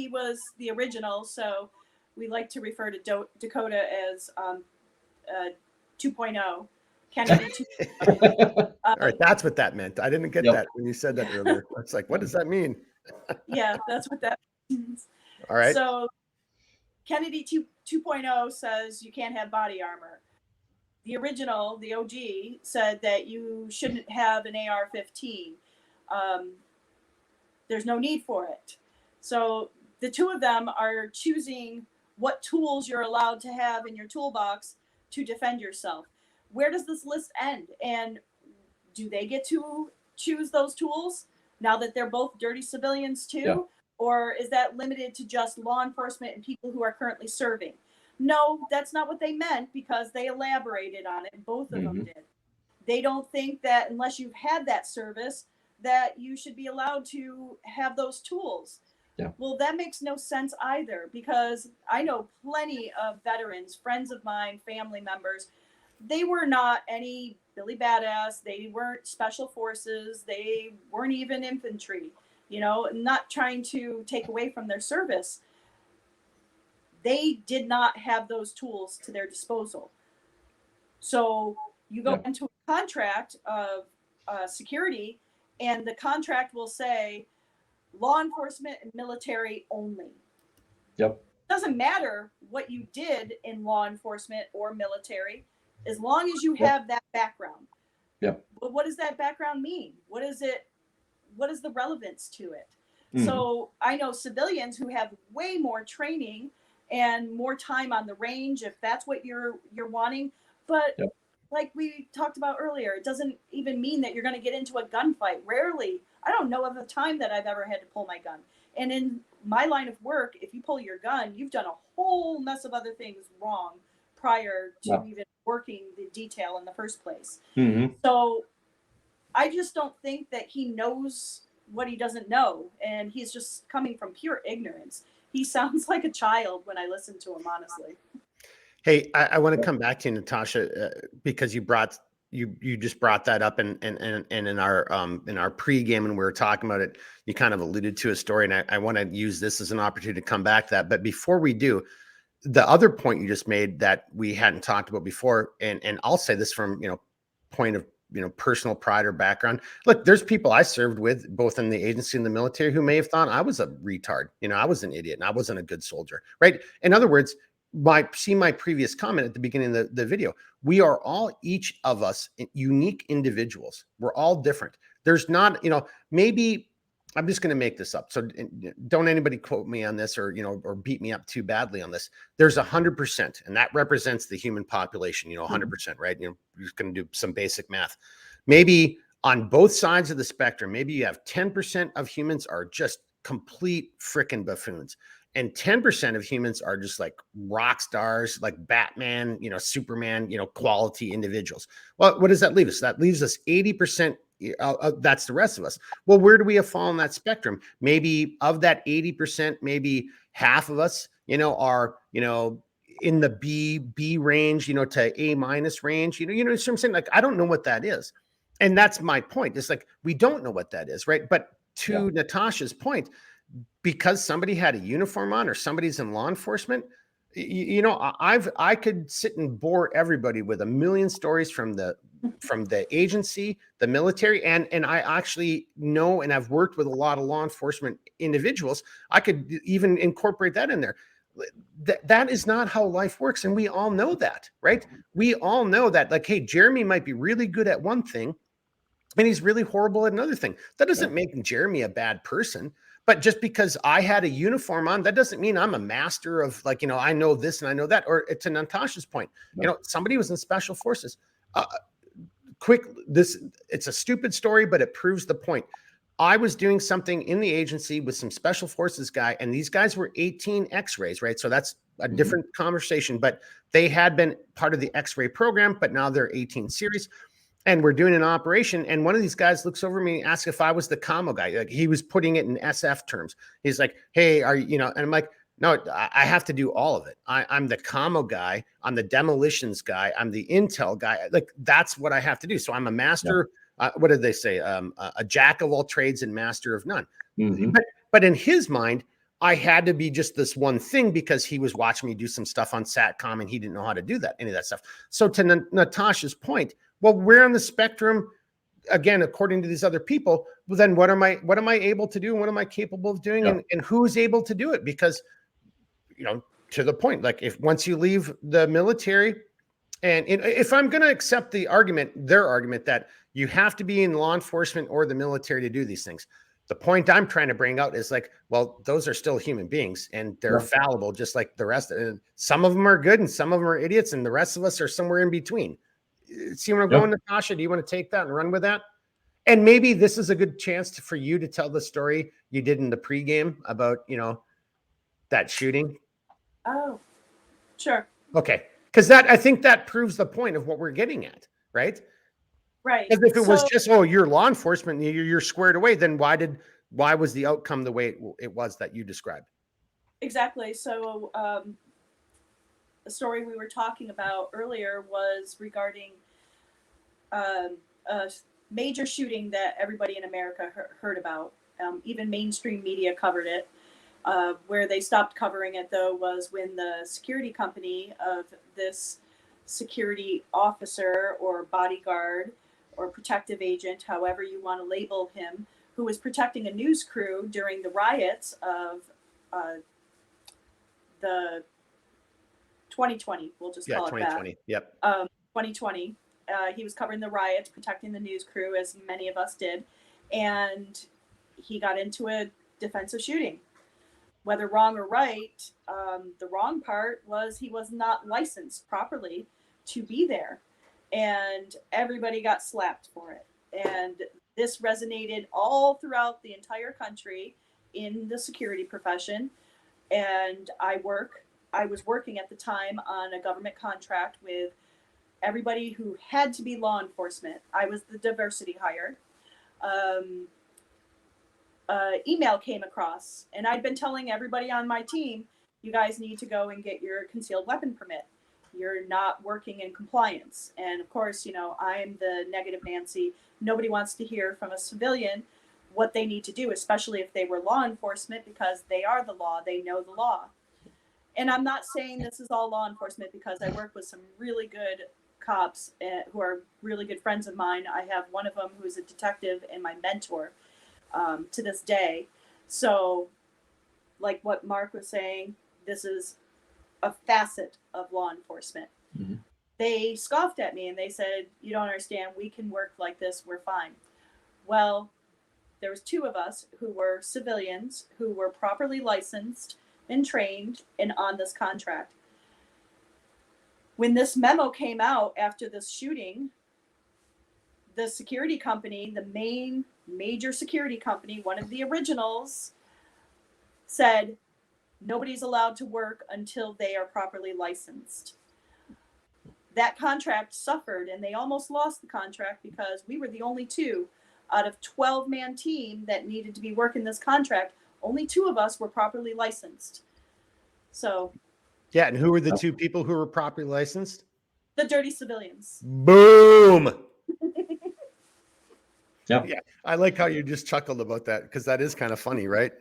was the original, so we like to refer to Dakota as 2.0. Kennedy 2.0. All right, that's what that meant. I didn't get that when you said that earlier. It's like, what does that mean? Yeah, that's what that means. All right. So Kennedy 2.0 says you can't have body armor. The original, the OG, said that you shouldn't have an AR-15. There's no need for it. So the two of them are choosing what tools you're allowed to have in your toolbox to defend yourself. Where does this list end? And do they get to choose those tools now that they're both dirty civilians too? Yeah. Or is that limited to just law enforcement and people who are currently serving? No, that's not what they meant, because they elaborated on it. Both of them did. They don't think that unless you've had that service, that you should be allowed to have those tools. Yeah. Well, that makes no sense either, because I know plenty of veterans, friends of mine, family members. They were not any Billy Badass. They weren't special forces. They weren't even infantry, not trying to take away from their service. They did not have those tools to their disposal. So you go into a contract of security, and the contract will say law enforcement and military only. Yep. Doesn't matter what you did in law enforcement or military, as long as you have that background. Yep. But what does that background mean? What is it? What is the relevance to it? Mm-hmm. So I know civilians who have way more training and more time on the range, if that's what you're wanting. But like we talked about earlier, it doesn't even mean that you're going to get into a gunfight. Rarely. I don't know of a time that I've ever had to pull my gun. And in my line of work, if you pull your gun, you've done a whole mess of other things wrong prior to even working the detail in the first place. Mm-hmm. So I just don't think that he knows what he doesn't know, and he's just coming from pure ignorance. He sounds like a child when I listen to him, honestly. Hey, I want to come back to you, Natasha, because you just brought that up, and in our pregame when we were talking about it, you kind of alluded to a story, and I want to use this as an opportunity to come back to that. But before we do, the other point you just made that we hadn't talked about before, and I'll say this from point of personal pride or background. Look, there's people I served with both in the agency and the military who may have thought I was a retard. I was an idiot and I wasn't a good soldier, right? In other words, my previous comment at the beginning of the video, we are all, each of us, unique individuals. We're all different. There's not, maybe I'm just going to make this up. So don't anybody quote me on this or beat me up too badly on this. There's 100%, and that represents the human population, 100%, right? You're just going to do some basic math. Maybe on both sides of the spectrum, maybe you have 10% of humans are just complete freaking buffoons. And 10% of humans are just like rock stars, like Batman, Superman, quality individuals. Well, what does that leave us? That leaves us 80%. That's the rest of us. Well, where do we fall on that spectrum? Maybe of that 80%, maybe half of us, are, in the B range, to A- range, you know what I'm saying? Like, I don't know what that is. And that's my point. It's like, we don't know what that is. Right. But to Natasha's point, because somebody had a uniform on or somebody's in law enforcement, I could sit and bore everybody with a million stories from the agency, the military, and I actually know and I've worked with a lot of law enforcement individuals. I could even incorporate that in there. That is not how life works, and we all know that, right? We all know that, like, hey, Jeremy might be really good at one thing and he's really horrible at another thing. That doesn't make Jeremy a bad person. But just because I had a uniform on, that doesn't mean I'm a master of, like, I know this and I know that. Or to Natasha's point, somebody was in special forces. It's a stupid story, but it proves the point. I was doing something in the agency with some special forces guy, and these guys were 18 X-rays, right? So that's a different conversation, but they had been part of the X-ray program, but now they're 18 series. And we're doing an operation, and one of these guys looks over me and asks if I was the commo guy. Like, he was putting it in SF terms. He's like, "Hey, are you?" And I'm like, "No, I have to do all of it. I'm the commo guy. I'm the demolitions guy. I'm the intel guy. Like, that's what I have to do. So I'm a master. What did they say? A jack of all trades and master of none." But in his mind, I had to be just this one thing because he was watching me do some stuff on SATCOM and he didn't know how to do any of that stuff. So to Natasha's point, well, we're on the spectrum, again, according to these other people. Well, then what am I able to do? And what am I capable of doing? And who's able to do it? Because, to the point, like, if once you leave the military, and if I'm going to accept their argument that you have to be in law enforcement or the military to do these things, the point I'm trying to bring out is like, well, those are still human beings and they're fallible, just like the rest. Some of them are good and some of them are idiots, and the rest of us are somewhere in between. See where I'm going, Natasha? Do you want to take that and run with that? And maybe this is a good chance for you to tell the story you did in the pregame about, that shooting. Oh, sure. Okay. Because I think that proves the point of what we're getting at, right? Right. Because if it was just, you're law enforcement, you're squared away, then why was the outcome the way it was that you described? Exactly. So the story we were talking about earlier was regarding a major shooting that everybody in America heard about. Even mainstream media covered it. Where they stopped covering it, though, was when the security company of this security officer or bodyguard or protective agent, however you want to label him, who was protecting a news crew during the riots of the 2020, we'll just call it 2020. that. Yep. 2020. He was covering the riots, protecting the news crew, as many of us did, and he got into a defensive shooting. Whether wrong or right, the wrong part was he was not licensed properly to be there, and everybody got slapped for it. And this resonated all throughout the entire country, in the security profession, and I was working at the time on a government contract with everybody who had to be law enforcement. I was the diversity hire. Email came across, and I'd been telling everybody on my team, you guys need to go and get your concealed weapon permit. You're not working in compliance. And of course, I'm the negative Nancy. Nobody wants to hear from a civilian what they need to do, especially if they were law enforcement, because they are the law, they know the law. And I'm not saying this is all law enforcement, because I work with some really good cops who are really good friends of mine. I have one of them who's a detective and my mentor to this day. So like what Mark was saying, this is a facet of law enforcement. Mm-hmm. They scoffed at me and they said, you don't understand, we can work like this, we're fine. Well, there was 2 of us who were civilians who were properly licensed and trained and on this contract. When this memo came out after this shooting, the security company, the main major security company, one of the originals, said nobody's allowed to work until they are properly licensed. That contract suffered, and they almost lost the contract because we were the only 2 out of 12-man team that needed to be working this contract. Only 2 of us were properly licensed. So Yeah, and who were the 2 people who were properly licensed? the dirty civilians. Boom. Yeah. Yeah, I like how you just chuckled about that, because that is kind of funny, right?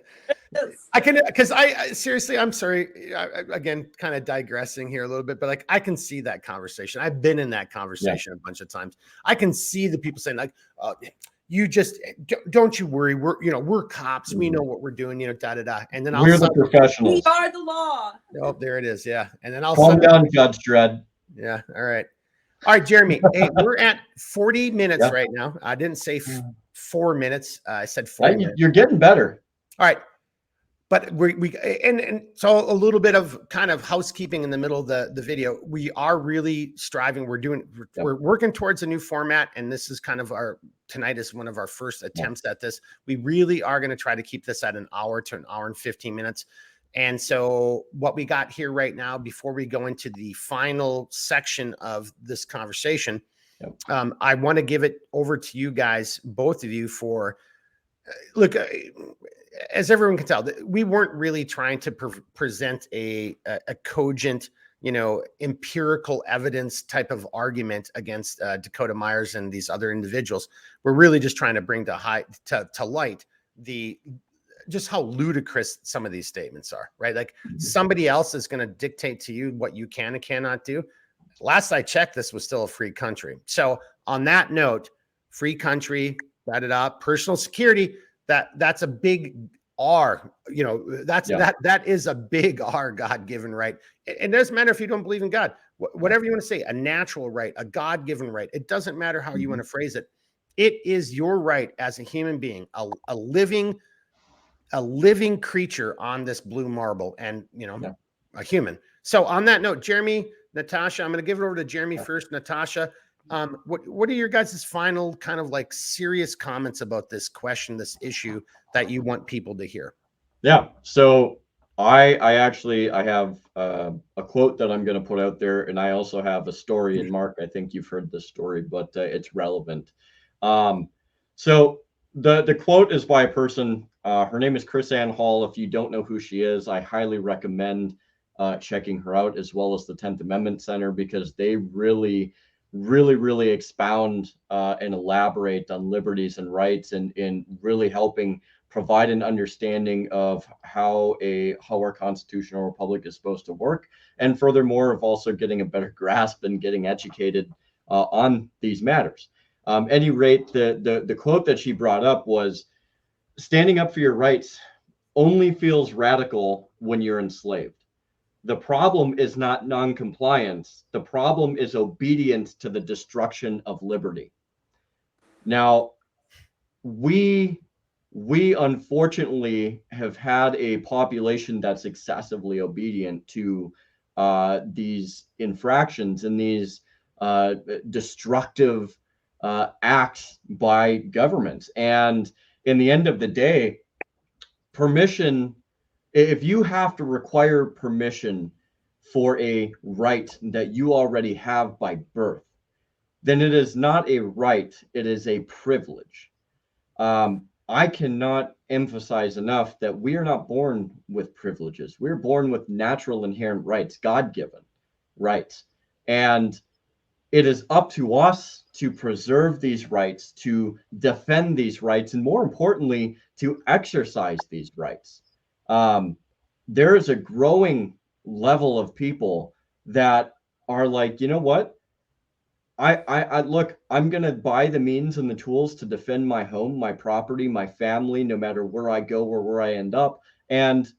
Yes. I can, because I seriously, I'm sorry, again, kind of digressing here a little bit, but like I can see that conversation. I've been in that conversation a bunch of times. I can see the people saying like, you just don't you worry, we're cops, we know what we're doing, da da da, and then We're the professionals. We are the law. Oh, there it is, yeah, and then I'll calm down, Judge Dredd. Yeah, all right, Jeremy. Hey, we're at 40 minutes right now. I didn't say 4 minutes. I said 40 minutes. You're getting better. All right. But and so a little bit of kind of housekeeping in the middle of the video. We are really striving. We're working towards a new format, and this is kind of tonight is one of our first attempts at this. We really are going to try to keep this at an hour to an hour and 15 minutes. And so what we got here right now, before we go into the final section of this conversation, I want to give it over to you guys, both of you, for look. As everyone can tell, we weren't really trying to present a cogent, empirical evidence type of argument against Dakota Myers and these other individuals. We're really just trying to bring to light just how ludicrous some of these statements are, right? Like somebody else is going to dictate to you what you can and cannot do. Last I checked, this was still a free country. So on that note, free country, personal security, that's a big R, that is a big R, God-given right. It doesn't matter if you don't believe in God, whatever you want to say, a natural right, a God-given right. It doesn't matter how you want to phrase it. It is your right as a human being, a living creature on this blue marble, and a human. So on that note, Jeremy, Natasha, I'm going to give it over to Jeremy first. Natasha, what are your guys' final kind of like serious comments about this question, this issue that you want people to hear? Yeah. So I have a quote that I'm going to put out there, and I also have a story. And Mark, I think you've heard this story, but it's relevant. So the quote is by a person. Her name is Chris Ann Hall. If you don't know who she is, I highly recommend checking her out, as well as the 10th Amendment Center, because they really expound and elaborate on liberties and rights, and in really helping provide an understanding of how our constitutional republic is supposed to work, and furthermore of also getting a better grasp and getting educated on these matters. Any rate, the quote that she brought up was, standing up for your rights only feels radical when you're enslaved. The problem is not non-compliance. The problem is obedience to the destruction of liberty. Now, we unfortunately have had a population that's excessively obedient to these infractions and these destructive acts by governments. And in the end of the day, permission, if you have to require permission for a right that you already have by birth, then it is not a right, it is a privilege. I cannot emphasize enough that we are not born with privileges. We're born with natural inherent rights, God-given rights. And it is up to us to preserve these rights, to defend these rights, and more importantly, to exercise these rights. There is a growing level of people that are like, you know what? I look, I'm going to buy the means and the tools to defend my home, my property, my family, no matter where I go or where I end up, and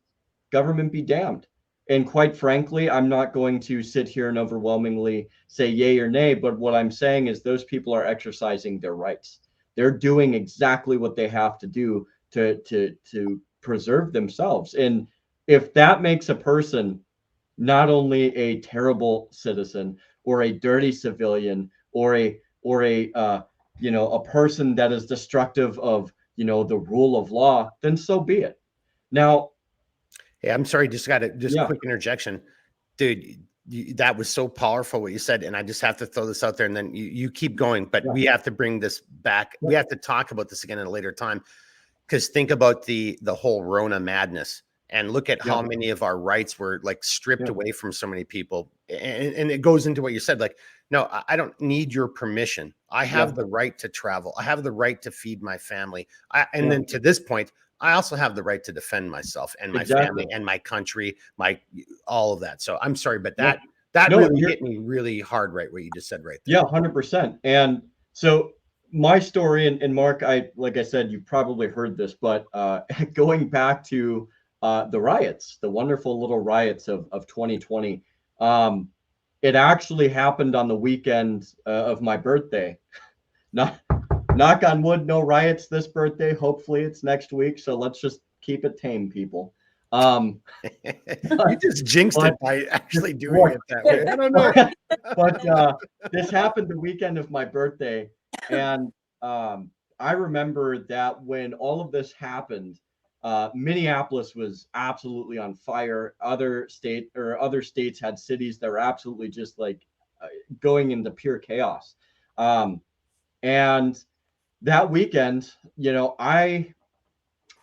government be damned. And quite frankly, I'm not going to sit here and overwhelmingly say yay or nay, but what I'm saying is those people are exercising their rights. They're doing exactly what they have to do to preserve themselves. And if that makes a person not only a terrible citizen or a dirty civilian or a a person that is destructive of the rule of law, then so be it. Now, hey, I'm sorry, just got a yeah, quick interjection, dude. That was so powerful what you said, and I just have to throw this out there, and then you keep going. But yeah, we have to bring this back. yeah, We have to talk about this again at a later time, because think about the whole Rona madness, and look at yeah, how many of our rights were like stripped yeah, away from so many people. And it goes into what you said, like, no, I don't need your permission. I yeah, have the right to travel. I have the right to feed my family. And yeah, then to this point, I also have the right to defend myself and my exactly. family and my country, all of that. So I'm sorry, but Yeah. that No, really you're hit me really hard, right? What you just said right there. yeah, 100%. And so my story, and Mark, like I said, you probably heard this, but going back to the riots, the wonderful little riots of 2020, it actually happened on the weekend of my birthday. Not knock on wood, no riots this birthday. Hopefully it's next week. So let's just keep it tame, people. You just jinxed but it by actually doing look, it that way. I don't know. but this happened the weekend of my birthday, and I remember that when all of this happened, Minneapolis was absolutely on fire. Other states had cities that were absolutely just like going into pure chaos. And that weekend,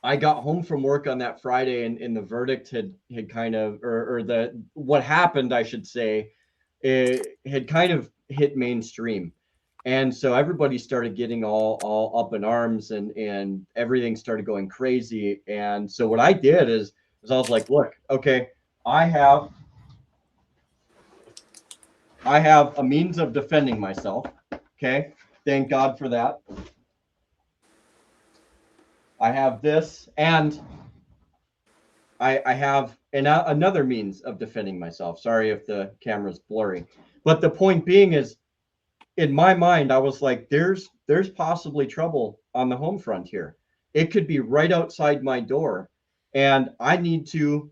I got home from work on that Friday, and the verdict had kind of, or the what happened, I should say, it had kind of hit mainstream, and so everybody started getting all up in arms, and everything started going crazy. And so what I did is I was like, look, okay, I have a means of defending myself. Okay, thank God for that. I have this, and I have another means of defending myself. Sorry if the camera's blurry, but the point being is, in my mind, I was like, there's possibly trouble on the home front here. It could be right outside my door, and I need to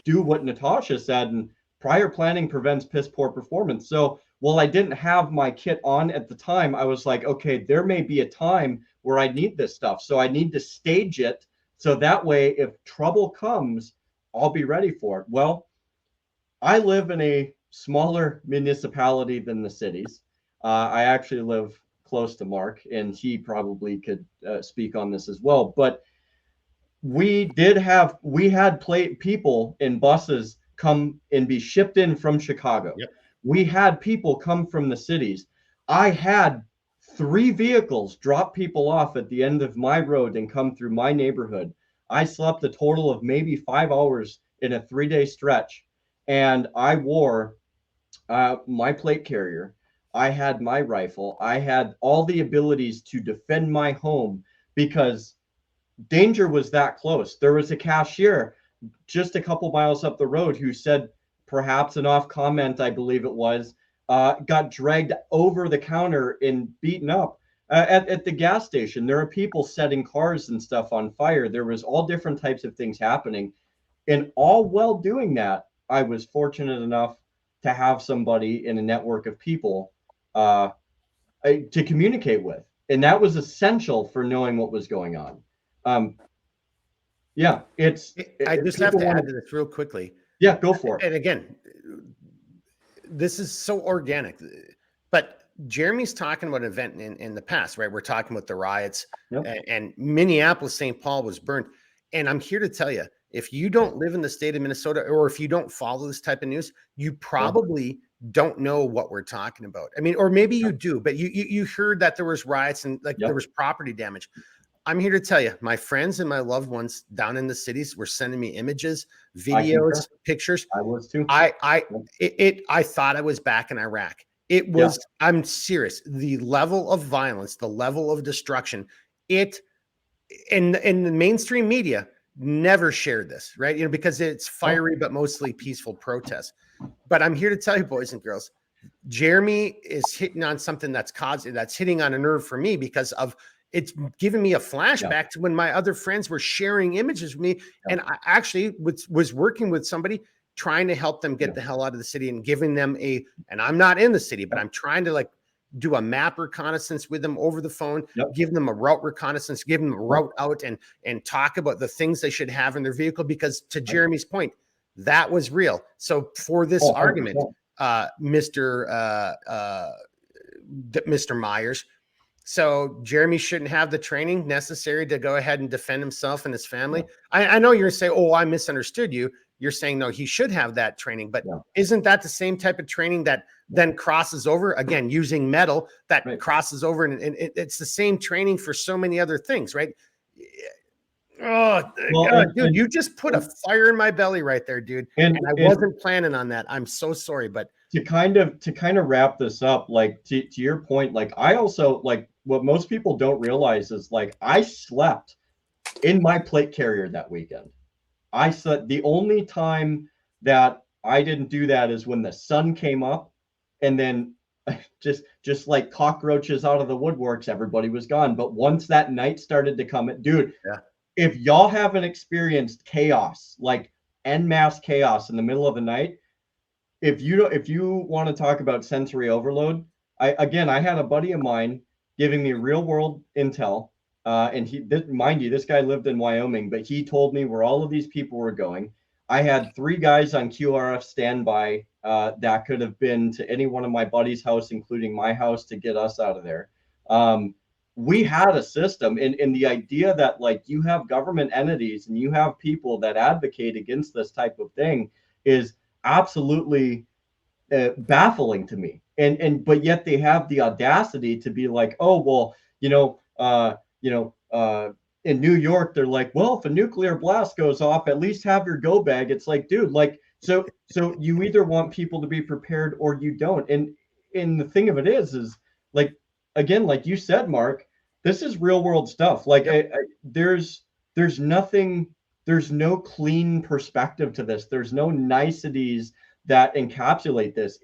do what Natasha said, and prior planning prevents piss poor performance. So while I didn't have my kit on at the time, I was like, okay, there may be a time where I need this stuff. So I need to stage it so that way if trouble comes, I'll be ready for it. Well, I live in a smaller municipality than the cities. I actually live close to Mark, and he probably could speak on this as well. But we had people in buses come and be shipped in from Chicago. Yep. We had people come from the cities. I had 3 vehicles drop people off at the end of my road and come through my neighborhood. I slept a total of maybe 5 hours in a 3-day stretch, and I wore my plate carrier. I had my rifle. I had all the abilities to defend my home because danger was that close. There was a cashier just a couple miles up the road who said, perhaps an off comment, I believe it was, got dragged over the counter and beaten up at the gas station. There are people setting cars and stuff on fire. There was all different types of things happening. And all while doing that, I was fortunate enough to have somebody in a network of people to communicate with. And that was essential for knowing what was going on. Yeah, I just have to add to this real quickly. Yeah, go for it. And again, this is so organic, but Jeremy's talking about an event in the past, right? We're talking about the riots, and Minneapolis, St. Paul was burned. And I'm here to tell you, if you don't live in the state of Minnesota, or if you don't follow this type of news, you probably don't know what we're talking about. I mean, or maybe you do, but you heard that there was riots and there was property damage. I'm here to tell you, my friends and my loved ones down in the cities were sending me images, videos, pictures. I was too. I thought I was back in Iraq. It was, I'm serious. The level of violence, the level of destruction, in the mainstream media never shared this, right? You know, because it's fiery, but mostly peaceful protests. But I'm here to tell you, boys and girls, Jeremy is hitting on something that's hitting on a nerve for me, because of it's giving me a flashback to when my other friends were sharing images with me. And I actually was working with somebody trying to help them get the hell out of the city, and giving them and I'm not in the city, but I'm trying to like do a map reconnaissance with them over the phone, give them a route reconnaissance, give them a route out, and talk about the things they should have in their vehicle, because to Jeremy's point, that was real. So for this argument, Mr. Myers, so Jeremy shouldn't have the training necessary to go ahead and defend himself and his family. I know you're saying, oh, I misunderstood you. You're saying, no, he should have that training, but isn't that the same type of training that then crosses over, again, using metal that crosses over, and it's the same training for so many other things, right? Oh, God, dude, you just put a fire in my belly right there, dude. And I wasn't planning on that. I'm so sorry, but to kind of wrap this up, like to your point, like I also, like, what most people don't realize is, like, I slept in my plate carrier that weekend. I slept. The only time that I didn't do that is when the sun came up, and then just like cockroaches out of the woodworks, everybody was gone. But once that night started to come, dude, if y'all haven't experienced chaos, like en masse chaos in the middle of the night, if you want to talk about sensory overload, I had a buddy of mine giving me real world intel, and mind you, this guy lived in Wyoming, but he told me where all of these people were going. I had 3 guys on QRF standby that could have been to any one of my buddies' house, including my house, to get us out of there. We had a system, and the idea that, like, you have government entities and you have people that advocate against this type of thing is absolutely baffling to me. But yet they have the audacity to be like, oh, well, in New York, they're like, well, if a nuclear blast goes off, at least have your go bag. It's like, dude, like, so you either want people to be prepared or you don't. And the thing of it is like, again, like you said, Mark, this is real world stuff. Like, there's nothing, there's no clean perspective to this. There's no niceties that encapsulate this.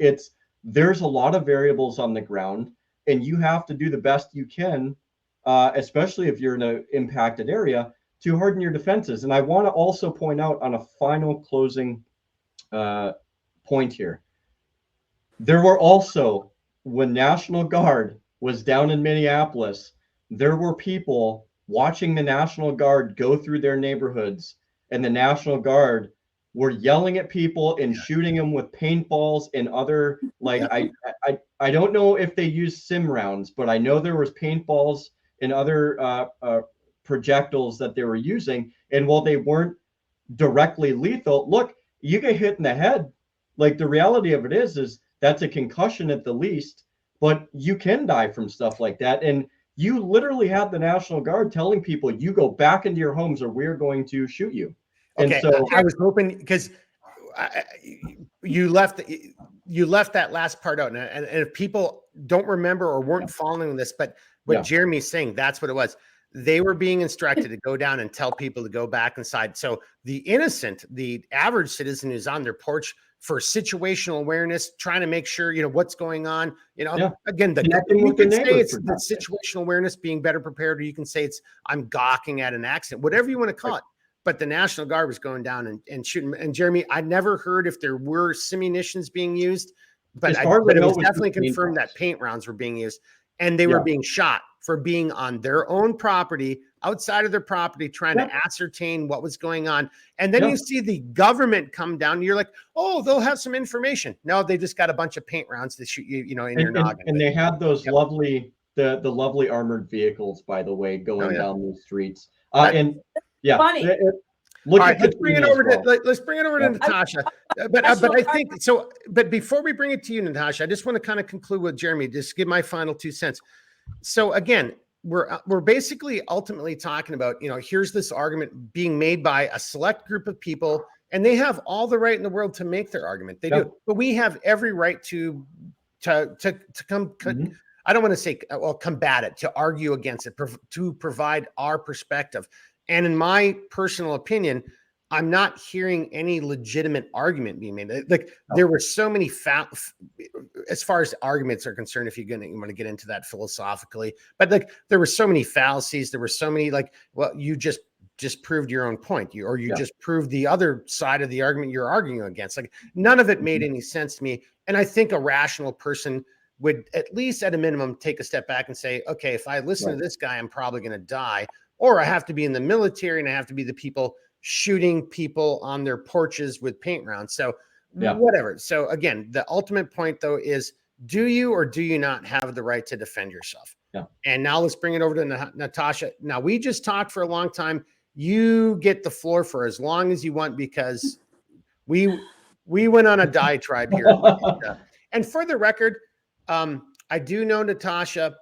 There's a lot of variables on the ground, and you have to do the best you can, especially if you're in an impacted area, to harden your defenses. And I want to also point out, on a final closing point here, there were also, when National Guard was down in Minneapolis, there were people watching the National Guard go through their neighborhoods, and the National Guard were yelling at people and shooting them with paintballs and other, like, I don't know if they used sim rounds, but I know there was paintballs and other projectiles that they were using. And while they weren't directly lethal, look, you get hit in the head. Like, the reality of it is that's a concussion at the least, but you can die from stuff like that. And you literally had the National Guard telling people, you go back into your homes or we're going to shoot you. Okay, and so I was hoping, because you left that last part out, and if people don't remember or weren't following this, but what Jeremy's saying, that's what it was. They were being instructed to go down and tell people to go back inside. So the innocent, the average citizen who's on their porch for situational awareness, trying to make sure, what's going on, again, you can say it's the situational awareness, being better prepared, or you can say it's, I'm gawking at an accident, whatever you want to call it. But the National Guard was going down and shooting. And Jeremy, I never heard if there were simunitions being used, but it was definitely confirmed that paint rounds were being used, and they were being shot for being on their own property, outside of their property, trying to ascertain what was going on. And then you see the government come down and you're like, oh, they'll have some information. No, they just got a bunch of paint rounds to shoot you, in your noggin. And they had those lovely, the lovely armored vehicles, by the way, going down the streets. And yeah, funny. Look All at right, let's bring it over to Yeah. Natasha. But I think so. But before we bring it to you, Natasha, I just want to kind of conclude with Jeremy. Just give my final 2 cents. So again, we're basically ultimately talking about, here's this argument being made by a select group of people, and they have all the right in the world to make their argument. They do, but we have every right to come. I don't want to say combat it, to argue against it, to provide our perspective. And in my personal opinion, I'm not hearing any legitimate argument being made. Like there were so many as far as arguments are concerned, if you want to get into that philosophically, but like there were so many fallacies. There were so many you just proved your own point, you just proved the other side of the argument you're arguing against. Like none of it made any sense to me. And I think a rational person would at least at a minimum take a step back and say, okay, if I listen to this guy, I'm probably going to die. Or I have to be in the military and I have to be the people shooting people on their porches with paint rounds. So whatever. So again, the ultimate point though is, do you or do you not have the right to defend yourself? Yeah. And now let's bring it over to Natasha. Now we just talked for a long time. You get the floor for as long as you want, because we went on a diatribe here. And for the record, I do know Natasha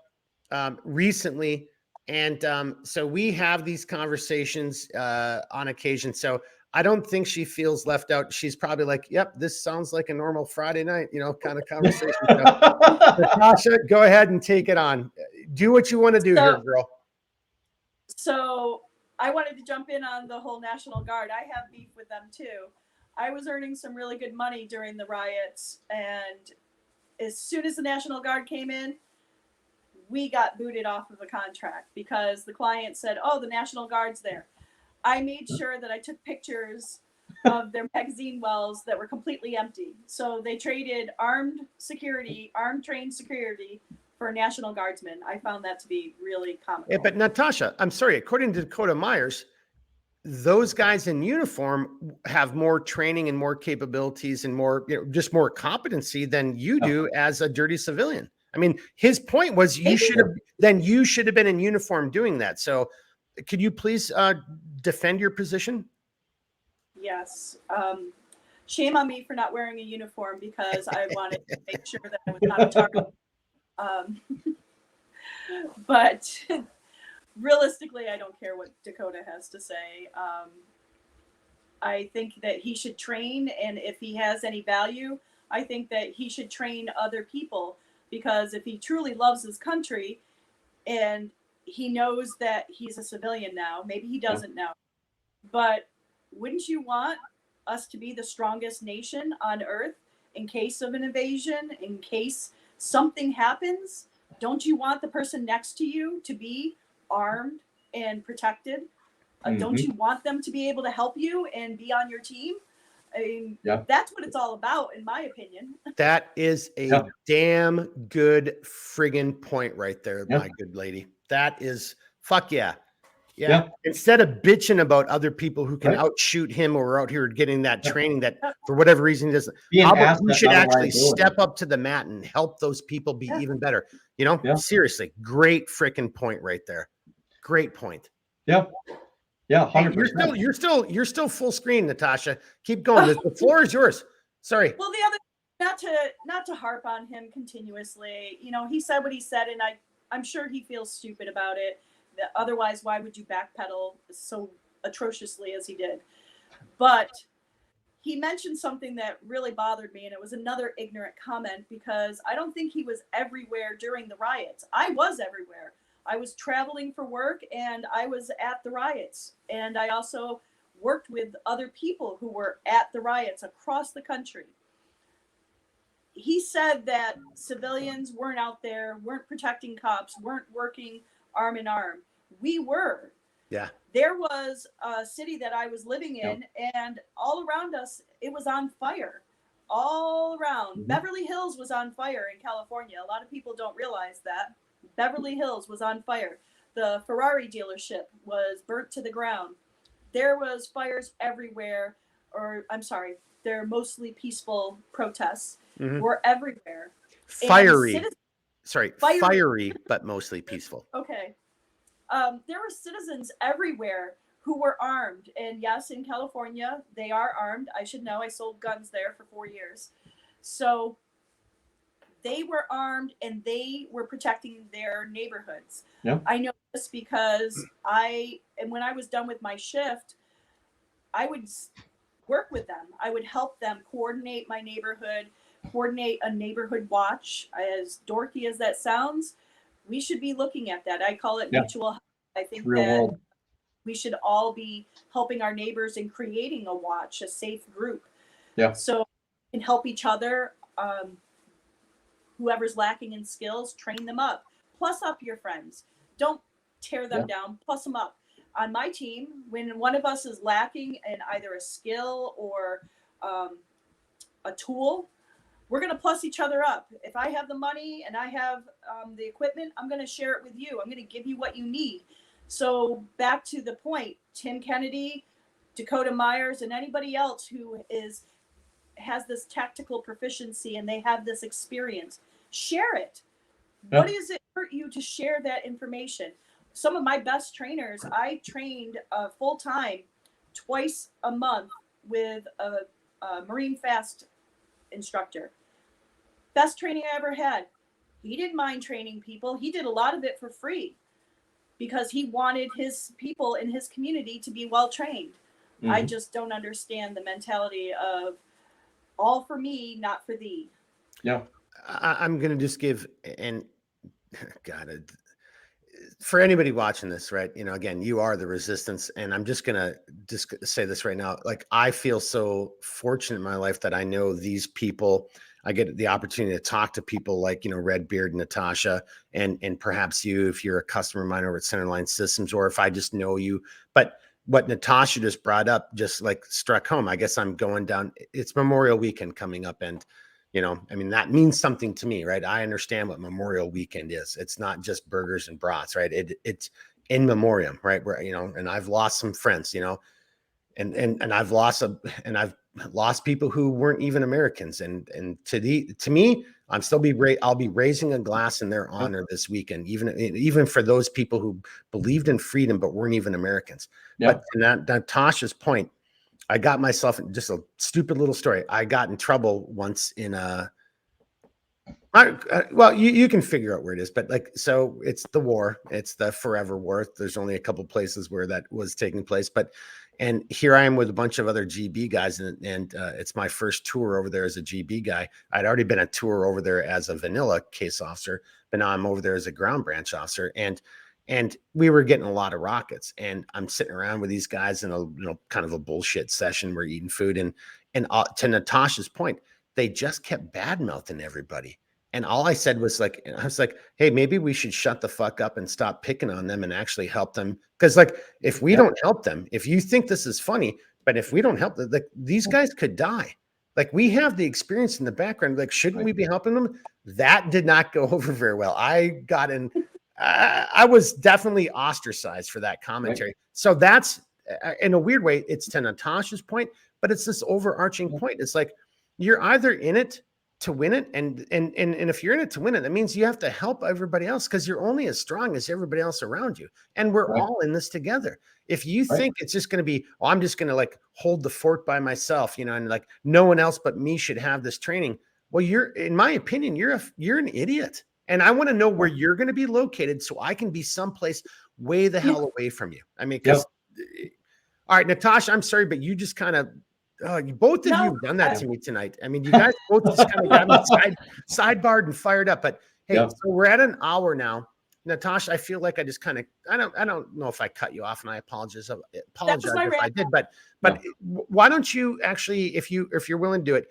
recently. And so we have these conversations on occasion. So I don't think she feels left out. She's probably like, yep, this sounds like a normal Friday night, kind of conversation. So, Natasha, go ahead and take it on. Do what you want to do here, girl. So I wanted to jump in on the whole National Guard. I have beef with them too. I was earning some really good money during the riots. And as soon as the National Guard came in, we got booted off of a contract because the client said, oh, the National Guard's there. I made sure that I took pictures of their magazine wells that were completely empty. So they traded armed trained security for National Guardsmen. I found that to be really comical. Yeah, but Natasha, I'm sorry, according to Dakota Myers, those guys in uniform have more training and more capabilities and more, just more competency than you do as a dirty civilian. I mean, his point was you should have been in uniform doing that. So could you please defend your position? Yes. Shame on me for not wearing a uniform because I wanted to make sure that I was not a target. But realistically, I don't care what Dakota has to say. I think that he should train, and if he has any value, I think that he should train other people. Because if he truly loves his country and he knows that he's a civilian now, maybe he doesn't now, but wouldn't you want us to be the strongest nation on earth in case of an invasion, in case something happens? Don't you want the person next to you to be armed and protected? Don't you want them to be able to help you and be on your team? I mean, that's what it's all about, in my opinion. That is a damn good friggin' point right there, my good lady. That is, fuck yeah. Yeah. Instead of bitching about other people who can outshoot him or out here getting that training that for whatever reason he doesn't, how about we should actually step up to the mat and help those people be even better. Seriously, great freaking point right there. Great point. Yeah. Yeah, 100%. Hey, you're still full screen, Natasha. Keep going. The floor is yours. Sorry. Well, the other, not to harp on him continuously. He said what he said, and I'm sure he feels stupid about it. Otherwise, why would you backpedal so atrociously as he did? But he mentioned something that really bothered me, and it was another ignorant comment because I don't think he was everywhere during the riots. I was everywhere. I was traveling for work and I was at the riots. And I also worked with other people who were at the riots across the country. He said that civilians weren't out there, weren't protecting cops, weren't working arm in arm. We were. Yeah. There was a city that I was living in and all around us, it was on fire. All around. Beverly Hills was on fire in California. A lot of people don't realize that. Beverly Hills was on fire. The Ferrari dealership was burnt to the ground. There was fires everywhere, or I'm sorry, they're mostly peaceful protests Mhm. were everywhere. Fiery, Fiery. fiery, but mostly peaceful. Okay. There were citizens everywhere who were armed. And yes, in California, they are armed. I should know. I sold guns there for 4 years. So they were armed and they were protecting their neighborhoods. Yeah. I know this because when I was done with my shift, I would work with them. I would help them coordinate my neighborhood, coordinate a neighborhood watch. As dorky as that sounds, we should be looking at that. I call it mutual help. I think Real that world. we should all be helping our neighbors in creating a watch, a safe group. Yeah. So we can help each other. Whoever's lacking in skills, train them up. Plus up your friends. Don't tear them down. Plus them up. On my team, when one of us is lacking in either a skill or a tool, we're going to plus each other up. If I have the money and I have the equipment, I'm going to share it with you. I'm going to give you what you need. So back to the point, Tim Kennedy, Dakota Myers, and anybody else who has this tactical proficiency and they have this experience, share it. Yeah. What does it hurt you to share that information? Some of my best trainers, I trained full time twice a month with a Marine Fast instructor. Best training I ever had. He didn't mind training people. He did a lot of it for free because he wanted his people in his community to be well trained. Mm-hmm. I just don't understand the mentality of all for me, not for thee. Yeah. I'm going to just give, and God, for anybody watching this, right? You know, again, you are the resistance, and I'm just going to just say this right now. Like, I feel so fortunate in my life that I know these people. I get the opportunity to talk to people like, you know, Redbeard, Natasha, and perhaps you, if you're a customer of mine over at Centerline Systems, or if I just know you. But what Natasha just brought up just like struck home. I guess I'm going down. It's Memorial Weekend coming up, and you know, I mean, that means something to me, right? I understand what Memorial Weekend is. It's not just burgers and brats, right? It's in memoriam, right? Where, you know, and I've lost some friends, you know, and I've lost I've lost people who weren't even Americans. And to me, I'll be raising a glass in their honor this weekend, even for those people who believed in freedom but weren't even Americans. Yeah. But to Natasha's point, I got myself in just a stupid little story. I got in trouble once in well, you can figure out where it is, but like, so it's the war, it's the forever war. There's only a couple places where that was taking place, and here I am with a bunch of other GB guys, and it's my first tour over there as a GB guy. I'd already been a tour over there as a vanilla case officer, but now I'm over there as a ground branch officer, and we were getting a lot of rockets, and I'm sitting around with these guys in a, you know, kind of a bullshit session. We're eating food, and to Natasha's point, they just kept bad mouthing everybody. And all I said was like, I was like, hey, maybe we should shut the fuck up and stop picking on them and actually help them. Because like, if we don't help them, if you think this is funny, but if we don't help them, like, these guys could die. Like, we have the experience in the background. Like, shouldn't we be helping them? That did not go over very well. I got in. I was definitely ostracized for that commentary. Right. So that's, in a weird way, it's to Natasha's point, but it's this overarching point. It's like, you're either in it to win it, and if you're in it to win it, that means you have to help everybody else, because you're only as strong as everybody else around you, and we're all in this together. If you think it's just going to be, oh, I'm just going to like hold the fort by myself, you know, and like no one else but me should have this training, well, in my opinion, you're an idiot. And I want to know where you're going to be located so I can be someplace way the hell away from you. I mean, because all right, Natasha, I'm sorry, but you just kind of, both of you have done that to me tonight. I mean, you guys both just kind of got me sidebarred and fired up. But hey, so we're at an hour now. Natasha, I feel like I just kind of, I don't know if I cut you off, and I apologize if I did, but why don't you actually, if you're willing to do it,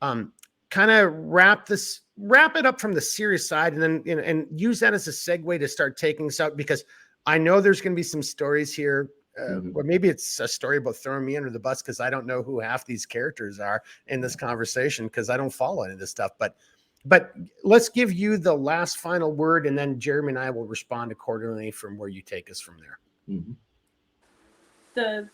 kind of wrap it up from the serious side, and then, you know, and use that as a segue to start taking us out, because I know there's going to be some stories here. Or maybe it's a story about throwing me under the bus, because I don't know who half these characters are in this conversation, because I don't follow any of this stuff. But But let's give you the last final word, and then Jeremy and I will respond accordingly from where you take us from there. Mhm. The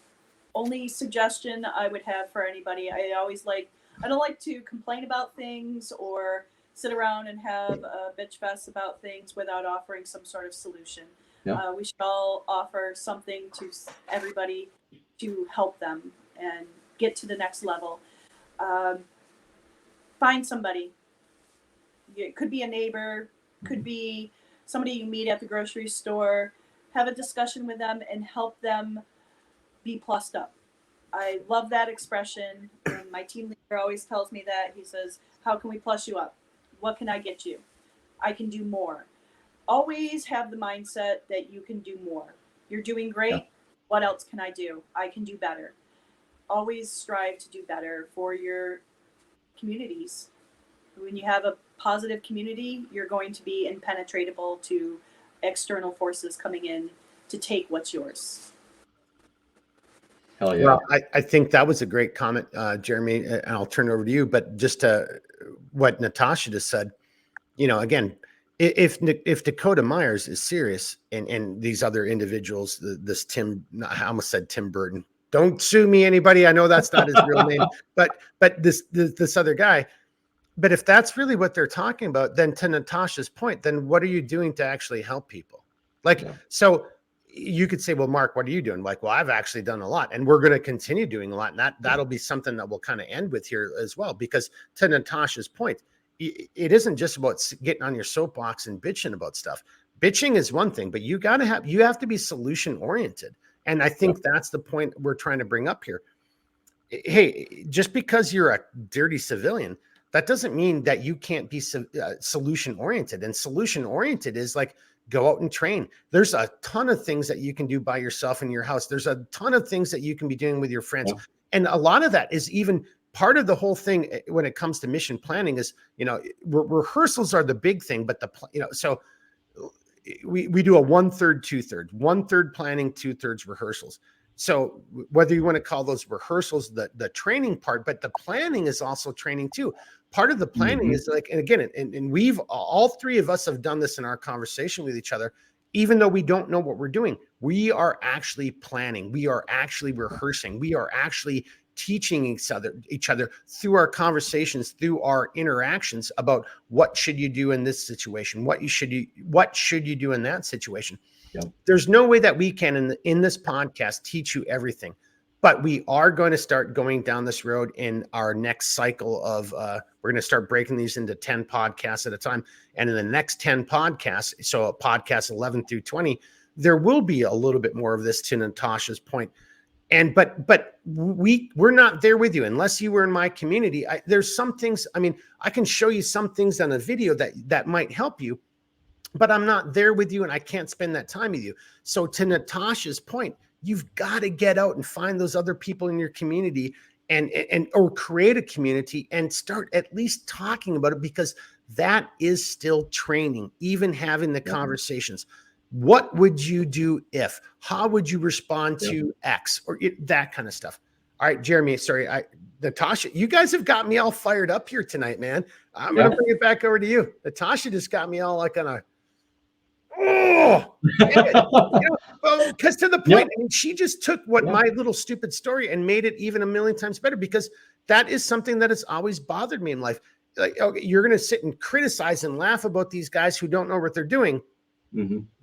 only suggestion I would have for anybody, I don't like to complain about things or sit around and have a bitch fest about things without offering some sort of solution. Yeah. We should all offer something to everybody to help them and get to the next level. Find somebody. It could be a neighbor, could be somebody you meet at the grocery store. Have a discussion with them and help them be plussed up. I love that expression. And my team leader always tells me that. He says, "How can we plus you up? What can I get you? I can do more." Always have the mindset that you can do more. You're doing great. Yeah. What else can I do? I can do better. Always strive to do better for your communities. When you have a positive community, you're going to be impenetrable to external forces coming in to take what's yours. Hell yeah. Well, I think that was a great comment, Jeremy, and I'll turn it over to you. But just to what Natasha just said, again, if Dakota Myers is serious and these other individuals, this I almost said Tim Burton. Don't sue me, anybody. I know that's not his real name, but this other guy. But if that's really what they're talking about, then to Natasha's point, then what are you doing to actually help people? So you could say, well, Mark, what are you doing? Like, well, I've actually done a lot, and we're going to continue doing a lot. And that'll be something that we'll kind of end with here as well, because to Natasha's point, it isn't just about getting on your soapbox and bitching about stuff. Bitching is one thing, but you have to be solution oriented. And I think that's the point we're trying to bring up here. Hey, just because you're a dirty civilian, that doesn't mean that you can't be solution oriented. And solution oriented is like, go out and train. There's a ton of things that you can do by yourself in your house. There's a ton of things that you can be doing with your friends. Yeah. And a lot of that is even part of the whole thing when it comes to mission planning is, rehearsals are the big thing, but so we do a 1/3, 2/3, 1/3 planning, 2/3 rehearsals. So whether you want to call those rehearsals the training part, but the planning is also training too. Part of the planning is like, and again, and we've all three of us have done this in our conversation with each other, even though we don't know what we're doing. We are actually planning. We are actually rehearsing. We are actually teaching each other through our conversations, through our interactions about what should you do in this situation, what should you do in that situation. Yep. There's no way that we can in this podcast teach you everything, but we are going to start going down this road in our next cycle of we're going to start breaking these into 10 podcasts at a time. And in the next 10 podcasts, so podcast 11 through 20, there will be a little bit more of this, to Natasha's point. And but we're not there with you unless you were in my community. There's some things, I can show you some things on a video that might help you, but I'm not there with you and I can't spend that time with you. So to Natasha's point, you've got to get out and find those other people in your community and or create a community and start at least talking about it, because that is still training, even having the conversations. What would you do if? How would you respond to X or that kind of stuff? All right, Jeremy, sorry, Natasha, you guys have got me all fired up here tonight, man. I'm going to bring it back over to you. Natasha just got me all like on a, because to the point, she just took my little stupid story and made it even a million times better, because that is something that has always bothered me in life. Like, okay, you're going to sit and criticize and laugh about these guys who don't know what they're doing.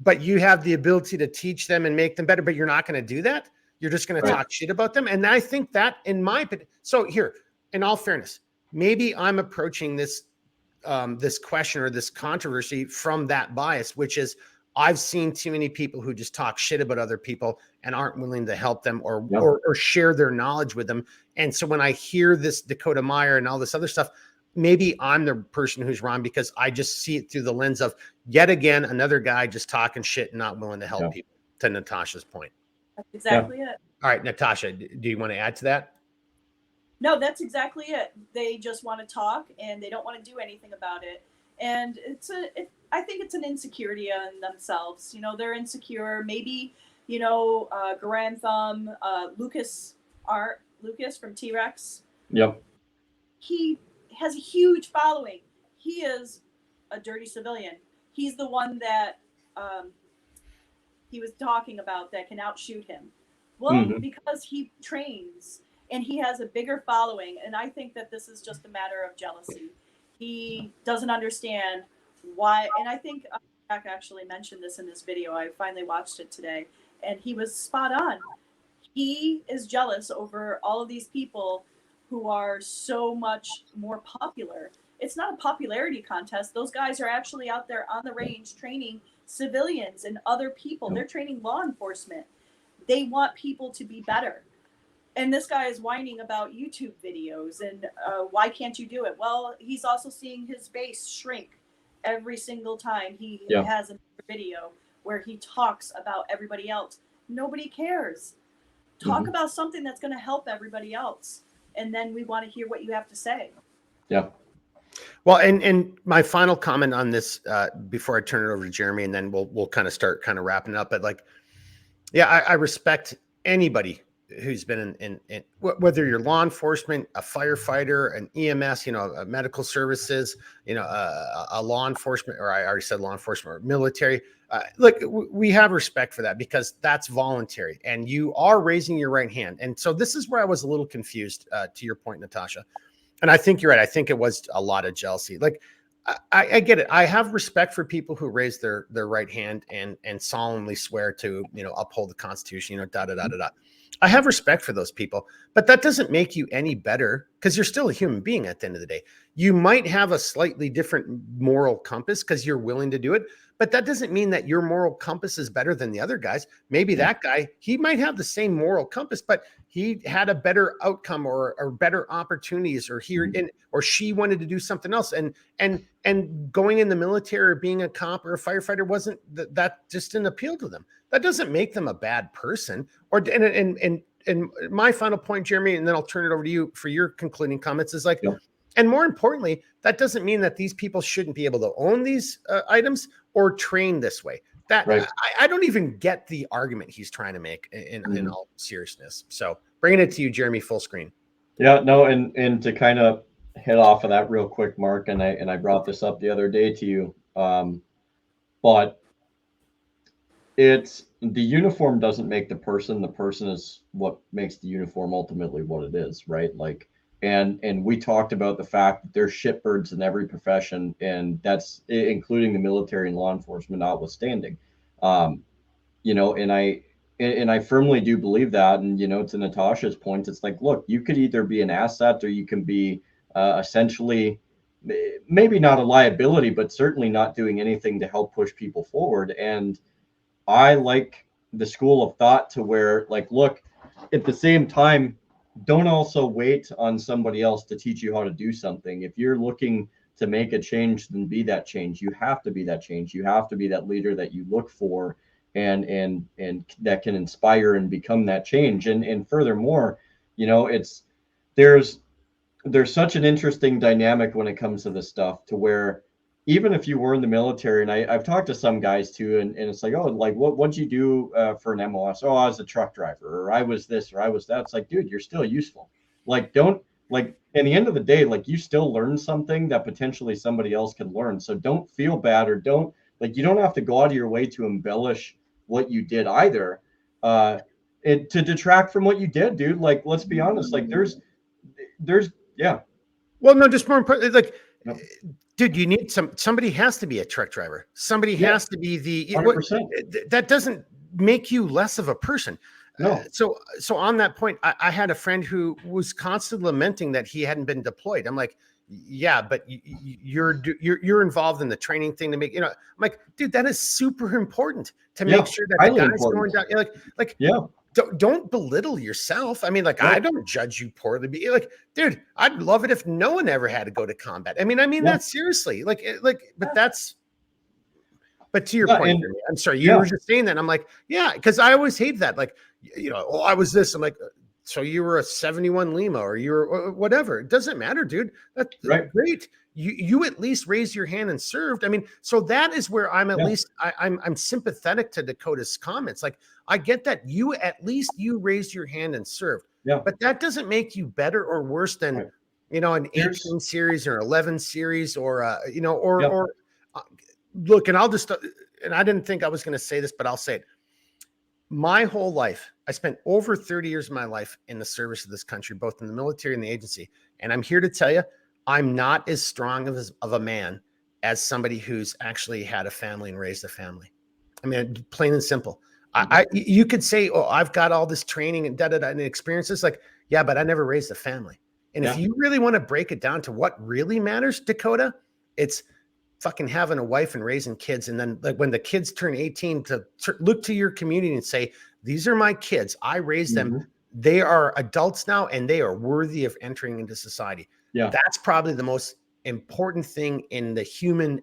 But you have the ability to teach them and make them better, but you're not going to do that. You're just going to talk shit about them. And I think that so here, in all fairness, maybe I'm approaching this question or this controversy from that bias, which is I've seen too many people who just talk shit about other people and aren't willing to help them or share their knowledge with them. And so when I hear this Dakota Meyer and all this other stuff, maybe I'm the person who's wrong, because I just see it through the lens of, yet again, another guy just talking shit and not willing to help people, to Natasha's point. That's exactly it. All right, Natasha, do you want to add to that? No, that's exactly it. They just want to talk and they don't want to do anything about it. And I think it's an insecurity on themselves. They're insecure. Maybe, Grand Thumb, Lucas from T-Rex. Yep. He has a huge following. he is a dirty civilian. He's the one that he was talking about that can outshoot him. Well, because he trains and he has a bigger following, and I think that this is just a matter of jealousy. He doesn't understand why, and I think Jack actually mentioned this in this video. I finally watched it today, and he was spot on. He is jealous over all of these people who are so much more popular. It's not a popularity contest. Those guys are actually out there on the range training civilians and other people. They're training law enforcement. They want people to be better. And this guy is whining about YouTube videos and why can't you do it? Well, he's also seeing his base shrink every single time he has a video where he talks about everybody else. Nobody cares. Talk about something that's going to help everybody else. And then we want to hear what you have to say. Yeah. Well, and my final comment on this before I turn it over to Jeremy, and then we'll kind of start kind of wrapping it up. But like, yeah, I respect anybody who's been in whether you're law enforcement, a firefighter, an EMS, medical services, a law enforcement, or I already said law enforcement, or military. Look, we have respect for that because that's voluntary, and you are raising your right hand. And so this is where I was a little confused to your point, Natasha. And I think you're right. I think it was a lot of jealousy. Like, I get it. I have respect for people who raise their right hand and solemnly swear to, uphold the Constitution, da, da, da, da, da. I have respect for those people, but that doesn't make you any better because you're still a human being at the end of the day. You might have a slightly different moral compass because you're willing to do it, but that doesn't mean that your moral compass is better than the other guys. Maybe that guy, he might have the same moral compass, but he had a better outcome or better opportunities, or or she wanted to do something else. And going in the military or being a cop or a firefighter wasn't that just didn't appeal to them. That doesn't make them a bad person. And my final point, Jeremy, and then I'll turn it over to you for your concluding comments, is like, and more importantly, that doesn't mean that these people shouldn't be able to own these items or train this way. That I don't even get the argument he's trying to make in all seriousness. So bringing it to you, Jeremy, full screen. Yeah, no, and to kind of hit off of that real quick, Mark, and I brought this up the other day to you, but it's the uniform doesn't make the person is what makes the uniform ultimately what it is, right? Like, and we talked about the fact that there's shitbirds in every profession, and that's including the military and law enforcement notwithstanding. And I firmly do believe that. And to Natasha's point, it's like, look, you could either be an asset or you can be essentially maybe not a liability, but certainly not doing anything to help push people forward. And I like the school of thought to where, like, look, at the same time, don't also wait on somebody else to teach you how to do something. If you're looking to make a change, then be that change. You have to be that change. You have to be that leader that you look for and that can inspire and become that change. And furthermore, there's such an interesting dynamic when it comes to this stuff, to where even if you were in the military, and I've talked to some guys too, and it's like, oh, like what'd you do for an MOS? Oh, I was a truck driver, or I was this, or I was that. It's like, dude, you're still useful. Like, don't, like, in the end of the day, like, you still learn something that potentially somebody else can learn. So don't feel bad, or don't, like, you don't have to go out of your way to embellish what you did either, to detract from what you did, dude. Like, let's be honest, like there's well, no, just more importantly, like, dude, you need somebody has to be a truck driver. Somebody has to be that doesn't make you less of a person. No. So on that point, I had a friend who was constantly lamenting that he hadn't been deployed. I'm like, yeah, but you're involved in the training thing to make, I'm like, dude, that is super important to make sure that the guy's going down. Don't belittle yourself. I mean, like, I don't judge you poorly. But like, dude, I'd love it if no one ever had to go to combat. I mean that seriously. But to your point, I'm sorry, you were just saying that. And I'm like, yeah, because I always hate that. Like, I was this. I'm like, so you were a 71 Lima, or you're whatever. It doesn't matter, dude. That's great. You at least raised your hand and served. I mean, so that is where I'm at least I'm sympathetic to Dakota's comments. Like, I get that you raised your hand and served. Yeah. But that doesn't make you better or worse than an There's 18 series or 11 series or, Yep. look, and I'll just, and I didn't think I was going to say this, but I'll say it. My whole life, I spent over 30 years of my life in the service of this country, both in the military and the agency. And I'm here to tell you, I'm not as strong of a man as somebody who's actually had a family and raised a family. I mean, plain and simple. You could say, oh, I've got all this training and and experiences. Like, yeah, but I never raised a family. And if you really want to break it down to what really matters, Dakota, it's fucking having a wife and raising kids. And then like when the kids turn 18 to look to your community and say, these are my kids. I raised them. They are adults now and they are worthy of entering into society. Yeah. That's probably the most important thing in the human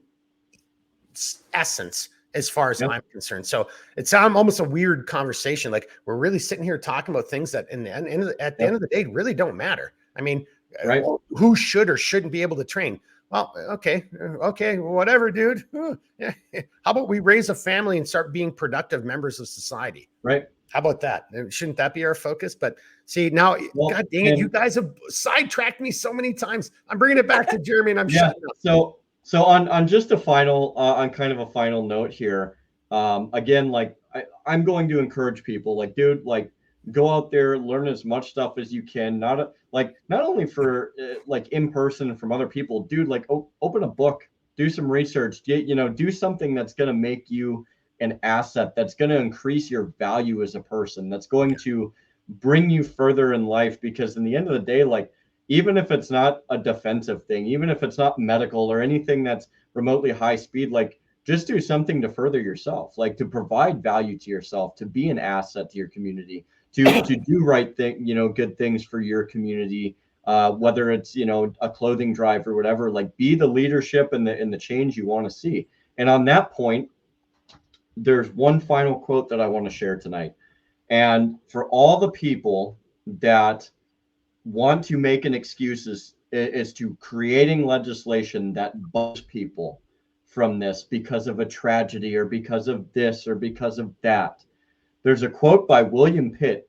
essence, as far as I'm concerned. So it's almost a weird conversation. Like we're really sitting here talking about things that at the end of the day really don't matter. I mean, who should or shouldn't be able to train? Well, okay, whatever, dude. How about we raise a family and start being productive members of society? Right. How about that? Shouldn't that be our focus? But see, now, God dang it, you guys have sidetracked me so many times. I'm bringing it back to Jeremy, and I'm shutting up. So on just a final, on kind of a final note here, again, like I'm going to encourage people, like, dude, like, go out there, learn as much stuff as you can. Not only for like in person from other people, dude. Like, open a book, do some research, do something that's going to make you an asset, that's going to increase your value as a person, that's going to bring you further in life. Because in the end of the day, like, even if it's not a defensive thing, even if it's not medical or anything that's remotely high speed, like, just do something to further yourself, like to provide value to yourself, to be an asset to your community, to do right thing, good things for your community, whether it's, a clothing drive or whatever. Like, be the leadership and the change you want to see. And on that point, there's one final quote that I want to share tonight. And for all the people that want to make an excuse as to creating legislation that bars people from this because of a tragedy or because of this or because of that, there's a quote by William Pitt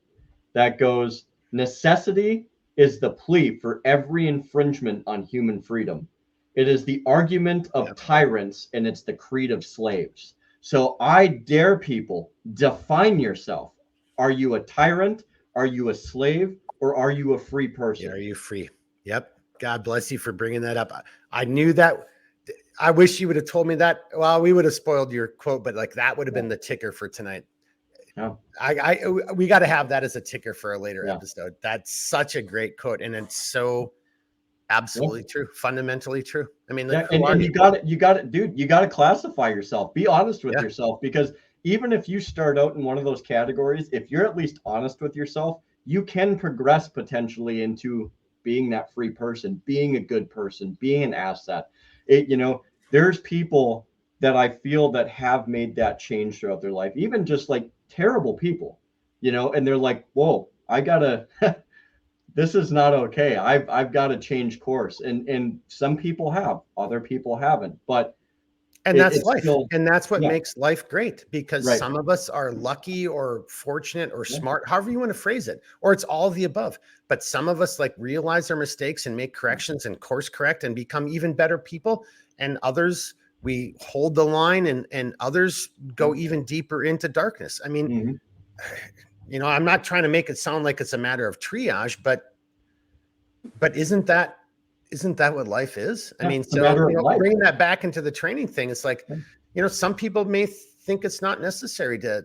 that goes, "Necessity is the plea for every infringement on human freedom. It is the argument of tyrants, and it's the creed of slaves." So I dare people, define yourself. Are you a tyrant? Are you a slave? Or are you a free person? Yeah, are you free? Yep. God bless you for bringing that up. I knew that. I wish you would have told me that. Well, we would have spoiled your quote, but like that would have been the ticker for tonight. Yeah. We got to have that as a ticker for a later episode. That's such a great quote, and it's so absolutely true, fundamentally true. I mean, and you got it, dude. You got to classify yourself. Be honest with yourself, because even if you start out in one of those categories, if you're at least honest with yourself, you can progress potentially into being that free person, being a good person, being an asset. There's people that I feel that have made that change throughout their life, even just like terrible people, and they're like, whoa, I gotta, this is not okay. I've got to change course. And some people have, other people haven't, but and that's life. And that's what makes life great, because some of us are lucky or fortunate or smart, however you want to phrase it, or it's all of the above. But some of us like realize our mistakes and make corrections and course correct and become even better people. And others, we hold the line, and others go even deeper into darkness. I mean, I'm not trying to make it sound like it's a matter of triage, but isn't that what life is? I mean, so bringing that back into the training thing, it's like, some people may think it's not necessary to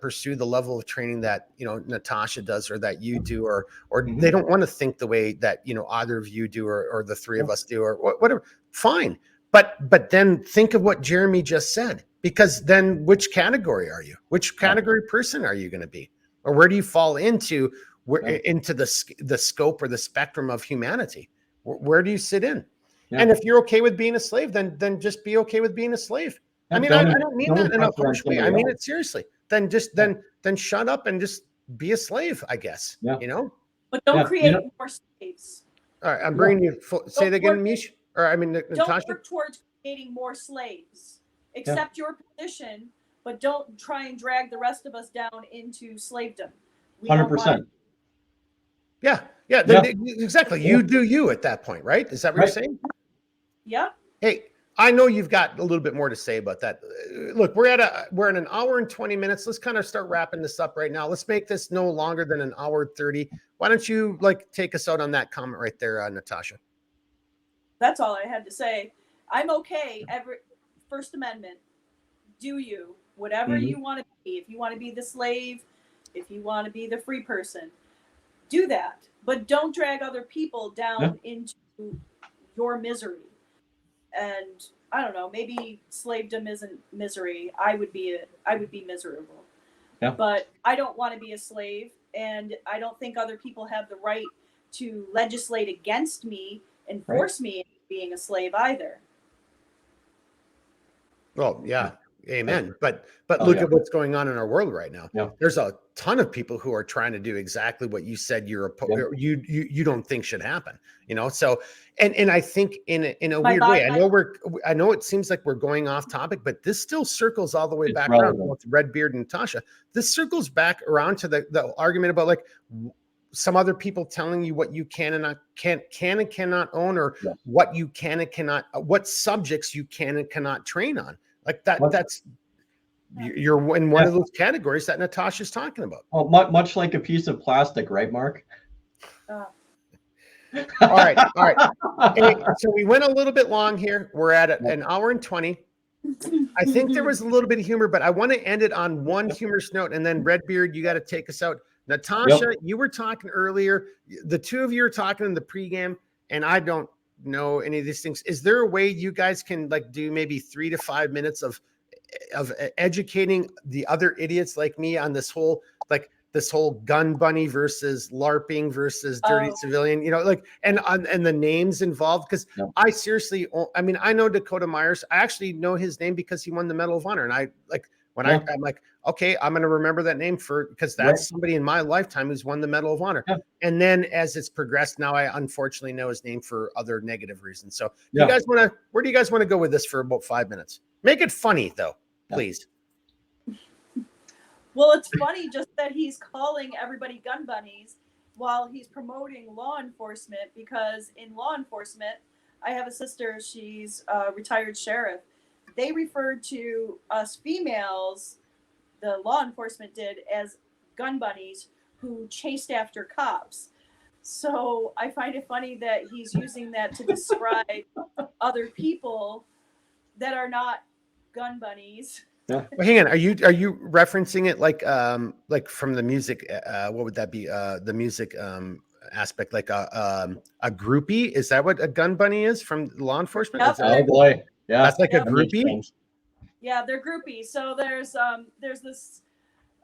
pursue the level of training that, Natasha does or that you do, or they don't want to think the way that, either of you do, or the three of us do, or whatever. Fine. But then think of what Jeremy just said, because then which category are you? Which category person are you going to be? Or where do you fall into the scope or the spectrum of humanity? Where do you sit in? Yeah. And if you're okay with being a slave, then just be okay with being a slave. I mean, I don't mean that in a harsh way. I mean it seriously. Then just then shut up and just be a slave, I guess. But don't create more slaves. All right, I'm bringing you. Say that again, Mish. Or I mean, Natasha. Don't work towards creating more slaves. Accept your position, but don't try and drag the rest of us down into slavedom. 100%. Yeah, Yeah, Yeah. exactly. Yeah. You do you at that point, right? Is that what Right. you're saying? Yeah. Hey, I know you've got a little bit more to say about that. Look, we're at an hour and 20 minutes. Let's kind of start wrapping this up right now. Let's make this no longer than an hour 30. Why don't you like take us out on that comment right there, Natasha? That's all I had to say. I'm okay. First Amendment. Do you whatever Mhm. you want to be? If you want to be the slave, if you want to be the free person, do that. But don't drag other people down into your misery. And I don't know, maybe slavedom isn't misery. I would be miserable. Yeah. But I don't want to be a slave, and I don't think other people have the right to legislate against me and force me into being a slave either. Well, yeah, amen. But Oh, look yeah. at what's going on in our world right now. Yeah. There's a ton of people who are trying to do exactly what you said you don't think should happen. You know, so and I think in a weird way, I know it seems like we're going off topic, but this still circles all the way It's back relevant. around with Redbeard and Natasha. This circles back around to the argument about like some other people telling you what you can and cannot own, or what you can and cannot, what subjects you can and cannot train on. Like that. That's you're in one of those categories that Natasha's talking about. Well, much like a piece of plastic, right, Mark? All right. Hey, so we went a little bit long here. We're at an hour and 20. I think there was a little bit of humor, but I want to end it on one humorous note. And then Redbeard, you got to take us out. Natasha, you were talking earlier. The two of you are talking in the pregame, and I don't know any of these things. Is there a way you guys can like do maybe 3 to 5 minutes of educating the other idiots like me on this whole gun bunny versus LARPing versus dirty civilian, you know, like, and the names involved? Because I seriously, I mean, I know Dakota Myers. I actually know his name because he won the Medal of Honor. And I like when I'm like, okay, I'm going to remember that name because that's somebody in my lifetime who's won the Medal of Honor. And then as it's progressed, now I unfortunately know his name for other negative reasons. So you guys where do you guys want to go with this for about 5 minutes? Make it funny though, please. Well, it's funny just that he's calling everybody gun bunnies while he's promoting law enforcement, because in law enforcement, I have a sister, she's a retired sheriff. They referred to us females, the law enforcement did, as gun bunnies who chased after cops. So I find it funny that he's using that to describe other people that are not gun bunnies. Well, hang on. Are you referencing it like from the music? What would that be? The music aspect, like a groupie? Is that what a gun bunny is from law enforcement? Yep. Oh boy, yeah, that's like a groupie. Yeah, they're groupies. So there's this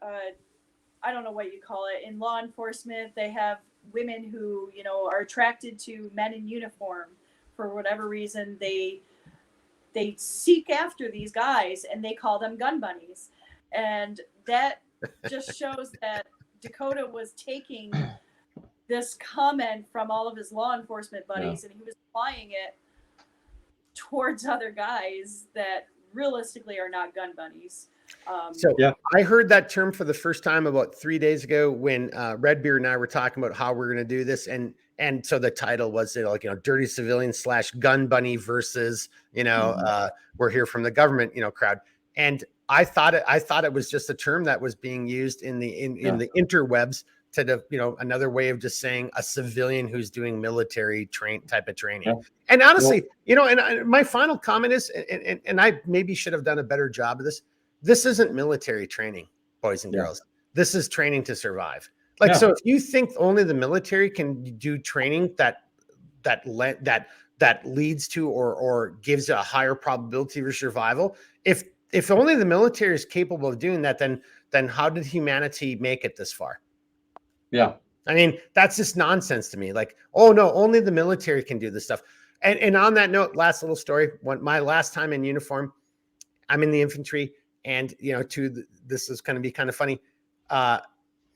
I don't know what you call it in law enforcement. They have women who are attracted to men in uniform for whatever reason. They seek after these guys and they call them gun bunnies. And that just shows that Dakota was taking this comment from all of his law enforcement buddies and he was applying it towards other guys that realistically are not gun bunnies. I heard that term for the first time about 3 days ago when Redbeard and I were talking about how we're going to do this. And so the title was, dirty civilian / gun bunny versus, we're here from the government, crowd. And I thought it was just a term that was being used in the interwebs to another way of just saying a civilian who's doing military type of training. Yeah. And honestly, and my final comment is, and I maybe should have done a better job of this. This isn't military training, boys and girls. This is training to survive. So if you think only the military can do training that leads to or gives a higher probability for survival, if only the military is capable of doing that, then how did humanity make it this far? Yeah. I mean, that's just nonsense to me. Like, oh no, only the military can do this stuff. And on that note, last little story. When my last time in uniform, I'm in the infantry, and this is going to be kind of funny.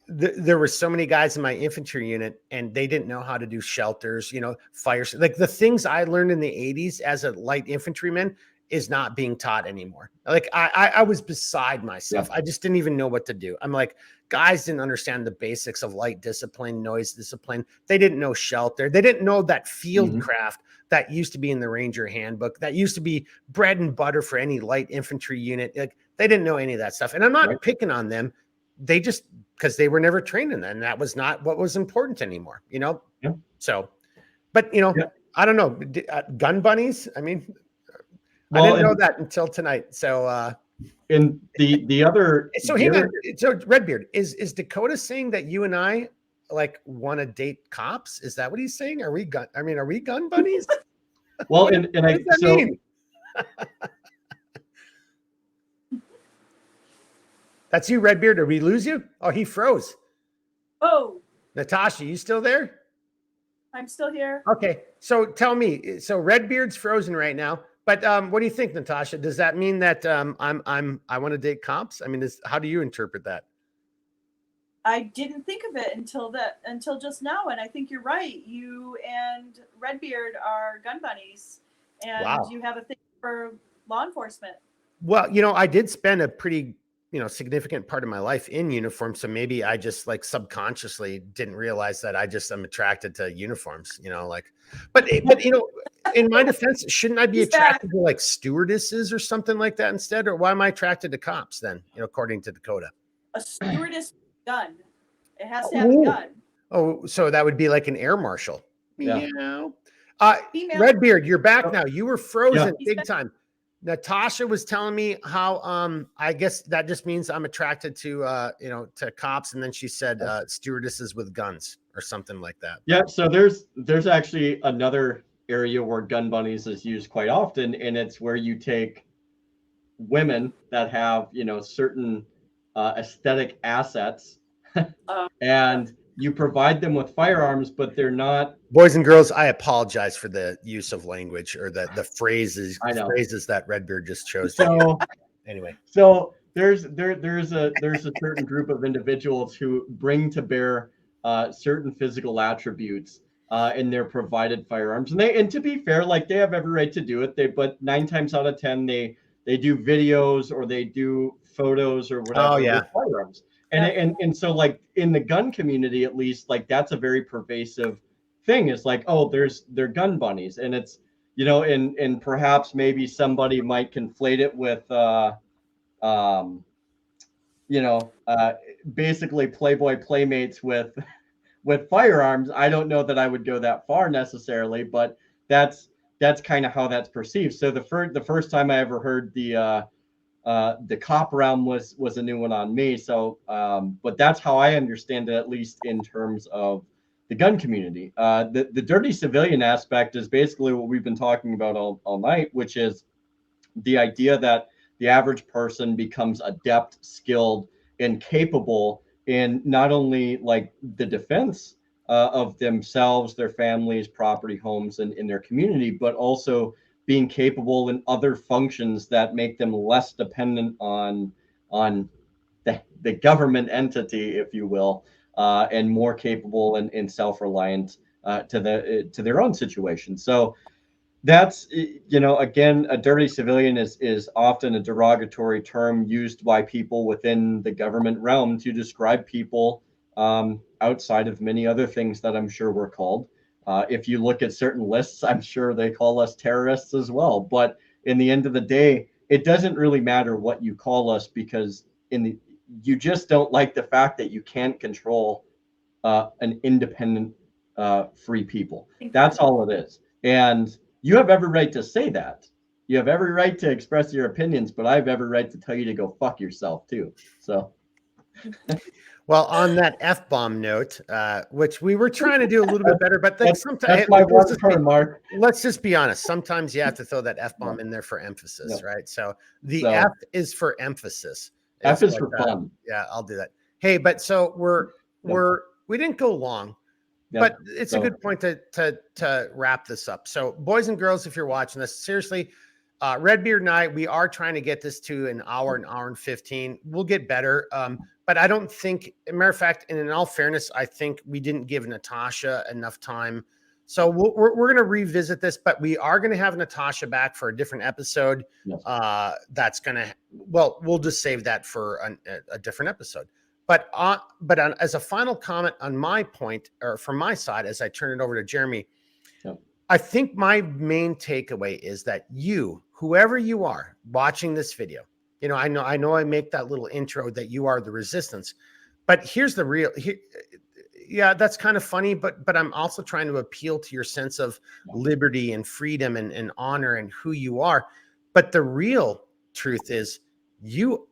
There were so many guys in my infantry unit, and they didn't know how to do shelters, fires, like the things I learned in the 80s as a light infantryman. is not being taught anymore. Like I was beside myself. Yeah. I just didn't even know what to do. I'm like, guys didn't understand the basics of light discipline, noise discipline. They didn't know shelter. They didn't know that field craft that used to be in the Ranger handbook, that used to be bread and butter for any light infantry unit. Like, they didn't know any of that stuff. And I'm not picking on them. They just, because they were never trained in that, and that was not what was important anymore, you know? Yeah. So, but you know, I don't know, gun bunnies. I mean, I didn't know that until tonight. So, and the other, so hang on. So Redbeard, is Dakota saying that you and I like want to date cops? Is that what he's saying? Are we gun bunnies? Well, what and does I, that so mean? That's you, Redbeard. Did we lose you? Oh, he froze. Oh, Natasha, you still there? I'm still here. Okay. So tell me, so Redbeard's frozen right now. But what do you think, Natasha? Does that mean that I want to date cops? I mean, how do you interpret that? I didn't think of it until just now, and I think you're right. You and Redbeard are gun bunnies, and you have a thing for law enforcement. Well, you know, I did spend a pretty, you know, significant part of my life in uniform, so maybe I just like subconsciously didn't realize that I just am attracted to uniforms, you know, like, but you know, in my defense, shouldn't I be attracted to like stewardesses or something like that instead? Or why am I attracted to cops then, you know, according to Dakota? A stewardess gun. It has to have a gun. Oh, so that would be like an air marshal. Yeah. Meow. Female. Redbeard, you're back now. You were frozen Yeah. big time. Natasha was telling me how I guess that just means I'm attracted to you know, to cops, and then she said stewardesses with guns or something like that. Yeah, so there's actually another area where gun bunnies is used quite often, and it's where you take women that have, you know, certain aesthetic assets and you provide them with firearms, but they're not. Boys and girls, I apologize for the use of language or the phrases that Redbeard just chose. So anyway, so there's a certain group of individuals who bring to bear certain physical attributes in their provided firearms, and to be fair, like, they have every right to do it. But 9 times out of 10 they do videos or they do photos or whatever with firearms. And so, like, in the gun community, at least, like, that's a very pervasive thing. It's like, oh, they're gun bunnies, and it's, you know, and perhaps maybe somebody might conflate it with you know, basically Playboy playmates with firearms. I don't know that I would go that far necessarily, but that's kind of how that's perceived. So the first time I ever heard the cop realm was a new one on me. So, but that's how I understand it, at least in terms of the gun community. The dirty civilian aspect is basically what we've been talking about all night, which is the idea that the average person becomes adept, skilled, and capable in not only like the defense of themselves, their families, property, homes, and in their community, but also being capable in other functions that make them less dependent on the government entity, if you will, and more capable and self-reliant to their own situation. So that's, you know, again, a dirty civilian is often a derogatory term used by people within the government realm to describe people outside of many other things that I'm sure we're called. If you look at certain lists, I'm sure they call us terrorists as well. But in the end of the day, it doesn't really matter what you call us, because you just don't like the fact that you can't control an independent, free people. That's all it is. And you have every right to say that. You have every right to express your opinions, but I have every right to tell you to go fuck yourself too. So. Well, on that F-bomb note, which we were trying to do a little bit better, but sometimes that's my one turn, Mark. Let's just be honest. Sometimes you have to throw that F-bomb in there for emphasis, right? So the F is for emphasis. F is for fun. Yeah, I'll do that. Hey, but so we didn't go long. But it's a good point to wrap this up. So, boys and girls, if you're watching this, seriously, Redbeard and I, we are trying to get this to an hour and 15. We'll get better. But I don't think, as a matter of fact, and in all fairness, I think we didn't give Natasha enough time So we're going to revisit this, but we are going to have Natasha back for a different episode. Yes. That's going to, well, we'll just save that for a different episode. But as a final comment on my point, or from my side, as I turn it over to Jeremy, Yep. I think my main takeaway is that you, whoever you are watching this video, you know I make that little intro that you are the resistance, but here's the real, yeah, that's kind of funny, but I'm also trying to appeal to your sense of liberty and freedom and honor and who you are. But the real truth is you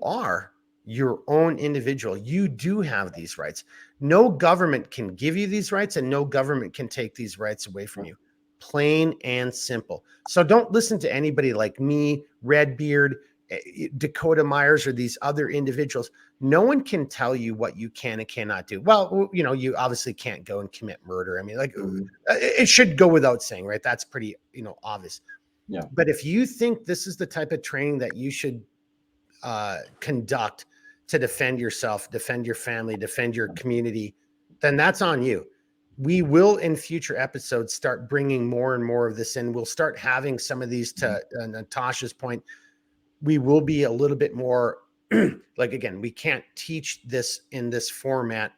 are your own individual. You do have these rights. No government can give you these rights, and no government can take these rights away from you. Plain and simple. So don't listen to anybody like me, Redbeard, Dakota Myers, or these other individuals. No one can tell you what you can and cannot do. Well, you know, you obviously can't go and commit murder. I mean, like, it should go without saying, right? That's pretty, you know, obvious. Yeah. But if you think this is the type of training that you should conduct to defend yourself, defend your family, defend your community, then that's on you. We will, in future episodes, start bringing more and more of this in. We'll start having some of these, to Natasha's point, we will be a little bit more like, again, we can't teach this in this format.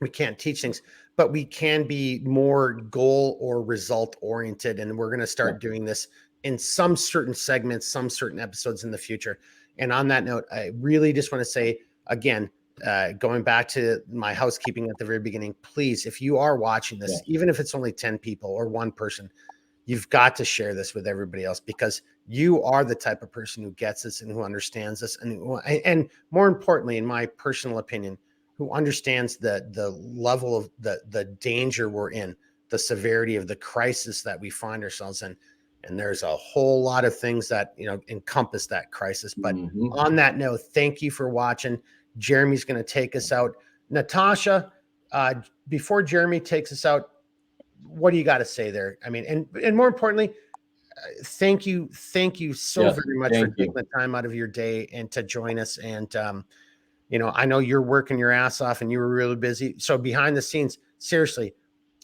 We can't teach things, but we can be more goal or result oriented. And we're going to start doing this in some certain segments, some certain episodes in the future. And on that note, I really just want to say again, going back to my housekeeping at the very beginning, please, if you are watching this, even if it's only 10 people or one person, you've got to share this with everybody else, because you are the type of person who gets this and who understands this. And more importantly, in my personal opinion, who understands the level of the danger we're in, the severity of the crisis that we find ourselves in. And there's a whole lot of things that, you know, encompass that crisis. But on that note, thank you for watching. Jeremy's going to take us out. Natasha, before Jeremy takes us out, what do you got to say there? I mean, and more importantly, thank you so very much for taking the time out of your day and to join us. And you know, I know you're working your ass off and you were really busy. So behind the scenes, seriously,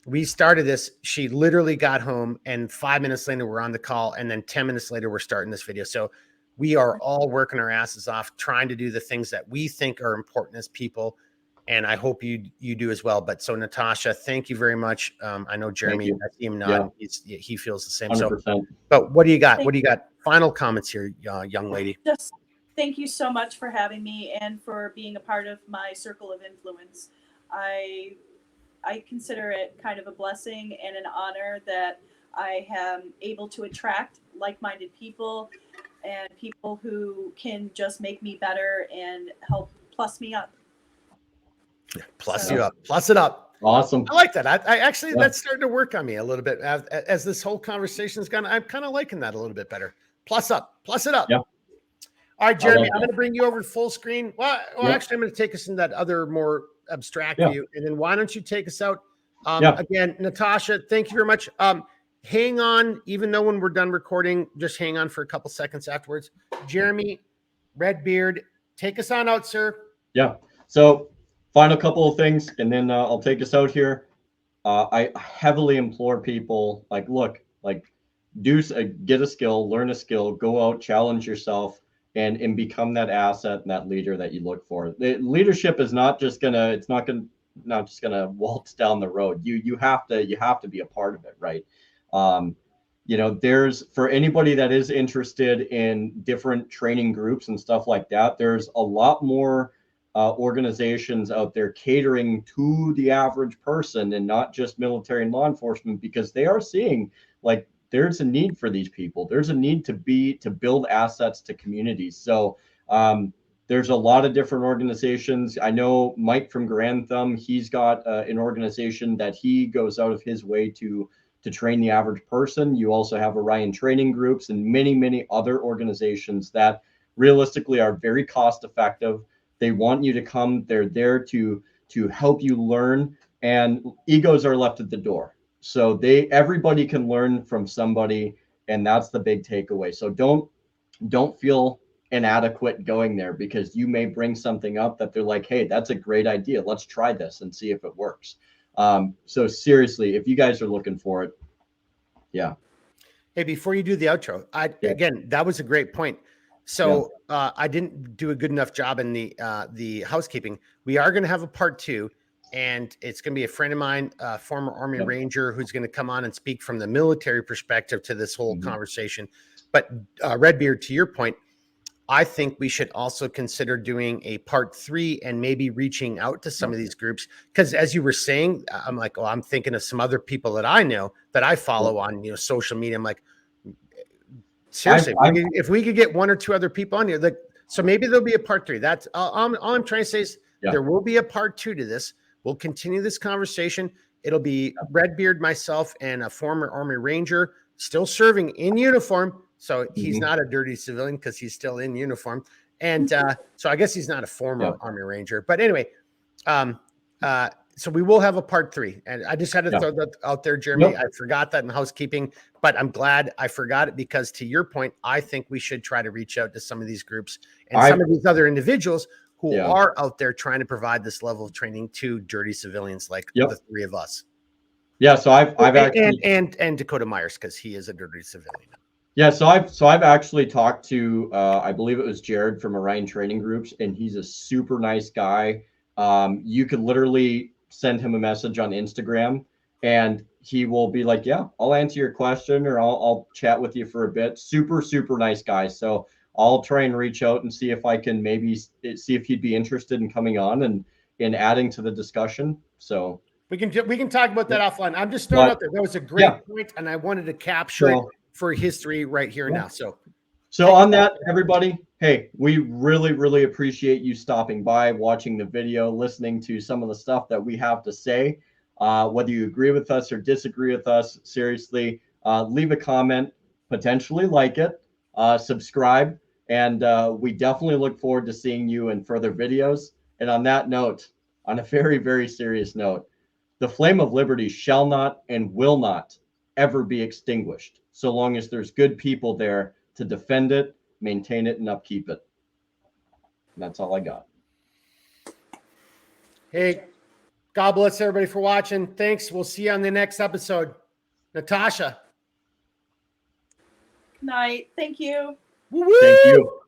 we started this. She literally got home, and 5 minutes later we're on the call, and then 10 minutes later we're starting this video. So we are all working our asses off trying to do the things that we think are important as people. And I hope you do as well. But so Natasha, thank you very much. I know Jeremy, I see him nod. He feels the same. 100%. So, but what do you got? What do you got? Final comments here, young lady. Just thank you so much for having me and for being a part of my circle of influence. I consider it kind of a blessing and an honor that I am able to attract like-minded people and people who can just make me better and help plus me up. Plus you up. Plus it up. Awesome. I like that. I actually, that's starting to work on me a little bit as this whole conversation's gone. I'm kind of liking that a little bit better. Plus up. Plus it up. Yeah. All right, Jeremy, I'm going to bring you over full screen. Well, actually, I'm going to take us in that other more abstract view. And then why don't you take us out? Again, Natasha, thank you very much. Hang on, even though when we're done recording, just hang on for a couple seconds afterwards. Jeremy, Redbeard, take us on out, sir. Yeah. So final couple of things, and then I'll take us out here. I heavily implore people, like, look, like, get a skill, learn a skill, go out, challenge yourself, and become that asset and that leader that you look for. The leadership is not just gonna waltz down the road. You have to be a part of it, right? You know, there's, for anybody that is interested in different training groups and stuff like that, there's a lot more organizations out there catering to the average person and not just military and law enforcement, because they are seeing, like, there's a need for these people. There's a need to build assets to communities. So there's a lot of different organizations. I know Mike from Grand Thumb, he's got an organization that he goes out of his way to train the average person. You also have Orion training groups and many other organizations that realistically are very cost effective. They want you to come. They're there to help you learn, and egos are left at the door. So everybody can learn from somebody, and that's the big takeaway. So don't feel inadequate going there, because you may bring something up that they're like, hey, that's a great idea. Let's try this and see if it works. So seriously, if you guys are looking for it, yeah. Hey, before you do the outro, again, that was a great point. So I didn't do a good enough job in the housekeeping. We are going to have a part 2, and it's going to be a friend of mine, former Army Ranger, who's going to come on and speak from the military perspective to this whole conversation. But Redbeard, to your point, I think we should also consider doing a part 3 and maybe reaching out to some of these groups. Because as you were saying, I'm like, I'm thinking of some other people that I know that I follow on, social media. I'm like, seriously, if we could get 1 or 2 other people on here, like, so maybe there'll be a part 3. That's all I'm trying to say is there will be a part 2 to this. We'll continue this conversation. It'll be Redbeard, myself, and a former Army Ranger still serving in uniform. So he's not a dirty civilian because he's still in uniform. And so I guess he's not a former Army Ranger. But anyway, so we will have a part 3. And I just had to throw that out there, Jeremy. I forgot that in housekeeping, but I'm glad I forgot it because to your point, I think we should try to reach out to some of these groups and some of these other individuals who are out there trying to provide this level of training to dirty civilians like the 3 of us. Yeah. So I've actually and Dakota Myers, because he is a dirty civilian. Yeah, so I've actually talked to I believe it was Jared from Orion Training Groups, and he's a super nice guy. You could literally send him a message on Instagram, and he will be like, "Yeah, I'll answer your question, or I'll chat with you for a bit." Super nice guy. So I'll try and reach out and see if I can maybe see if he'd be interested in coming on and in adding to the discussion. So we can talk about that offline. I'm just throwing out there. That was a great point, and I wanted to capture it for history right here and now. So on that, everybody, hey, we really appreciate you stopping by, watching the video, listening to some of the stuff that we have to say. Whether you agree with us or disagree with us, seriously, leave a comment, potentially like it, subscribe, and we definitely look forward to seeing you in further videos. And on that note, on a very serious note, the flame of liberty shall not and will not ever be extinguished, so long as there's good people there to defend it, maintain it, and upkeep it. And that's all I got. Hey, God bless everybody for watching. Thanks. We'll see you on the next episode. Natasha. Good night. Thank you. Thank you.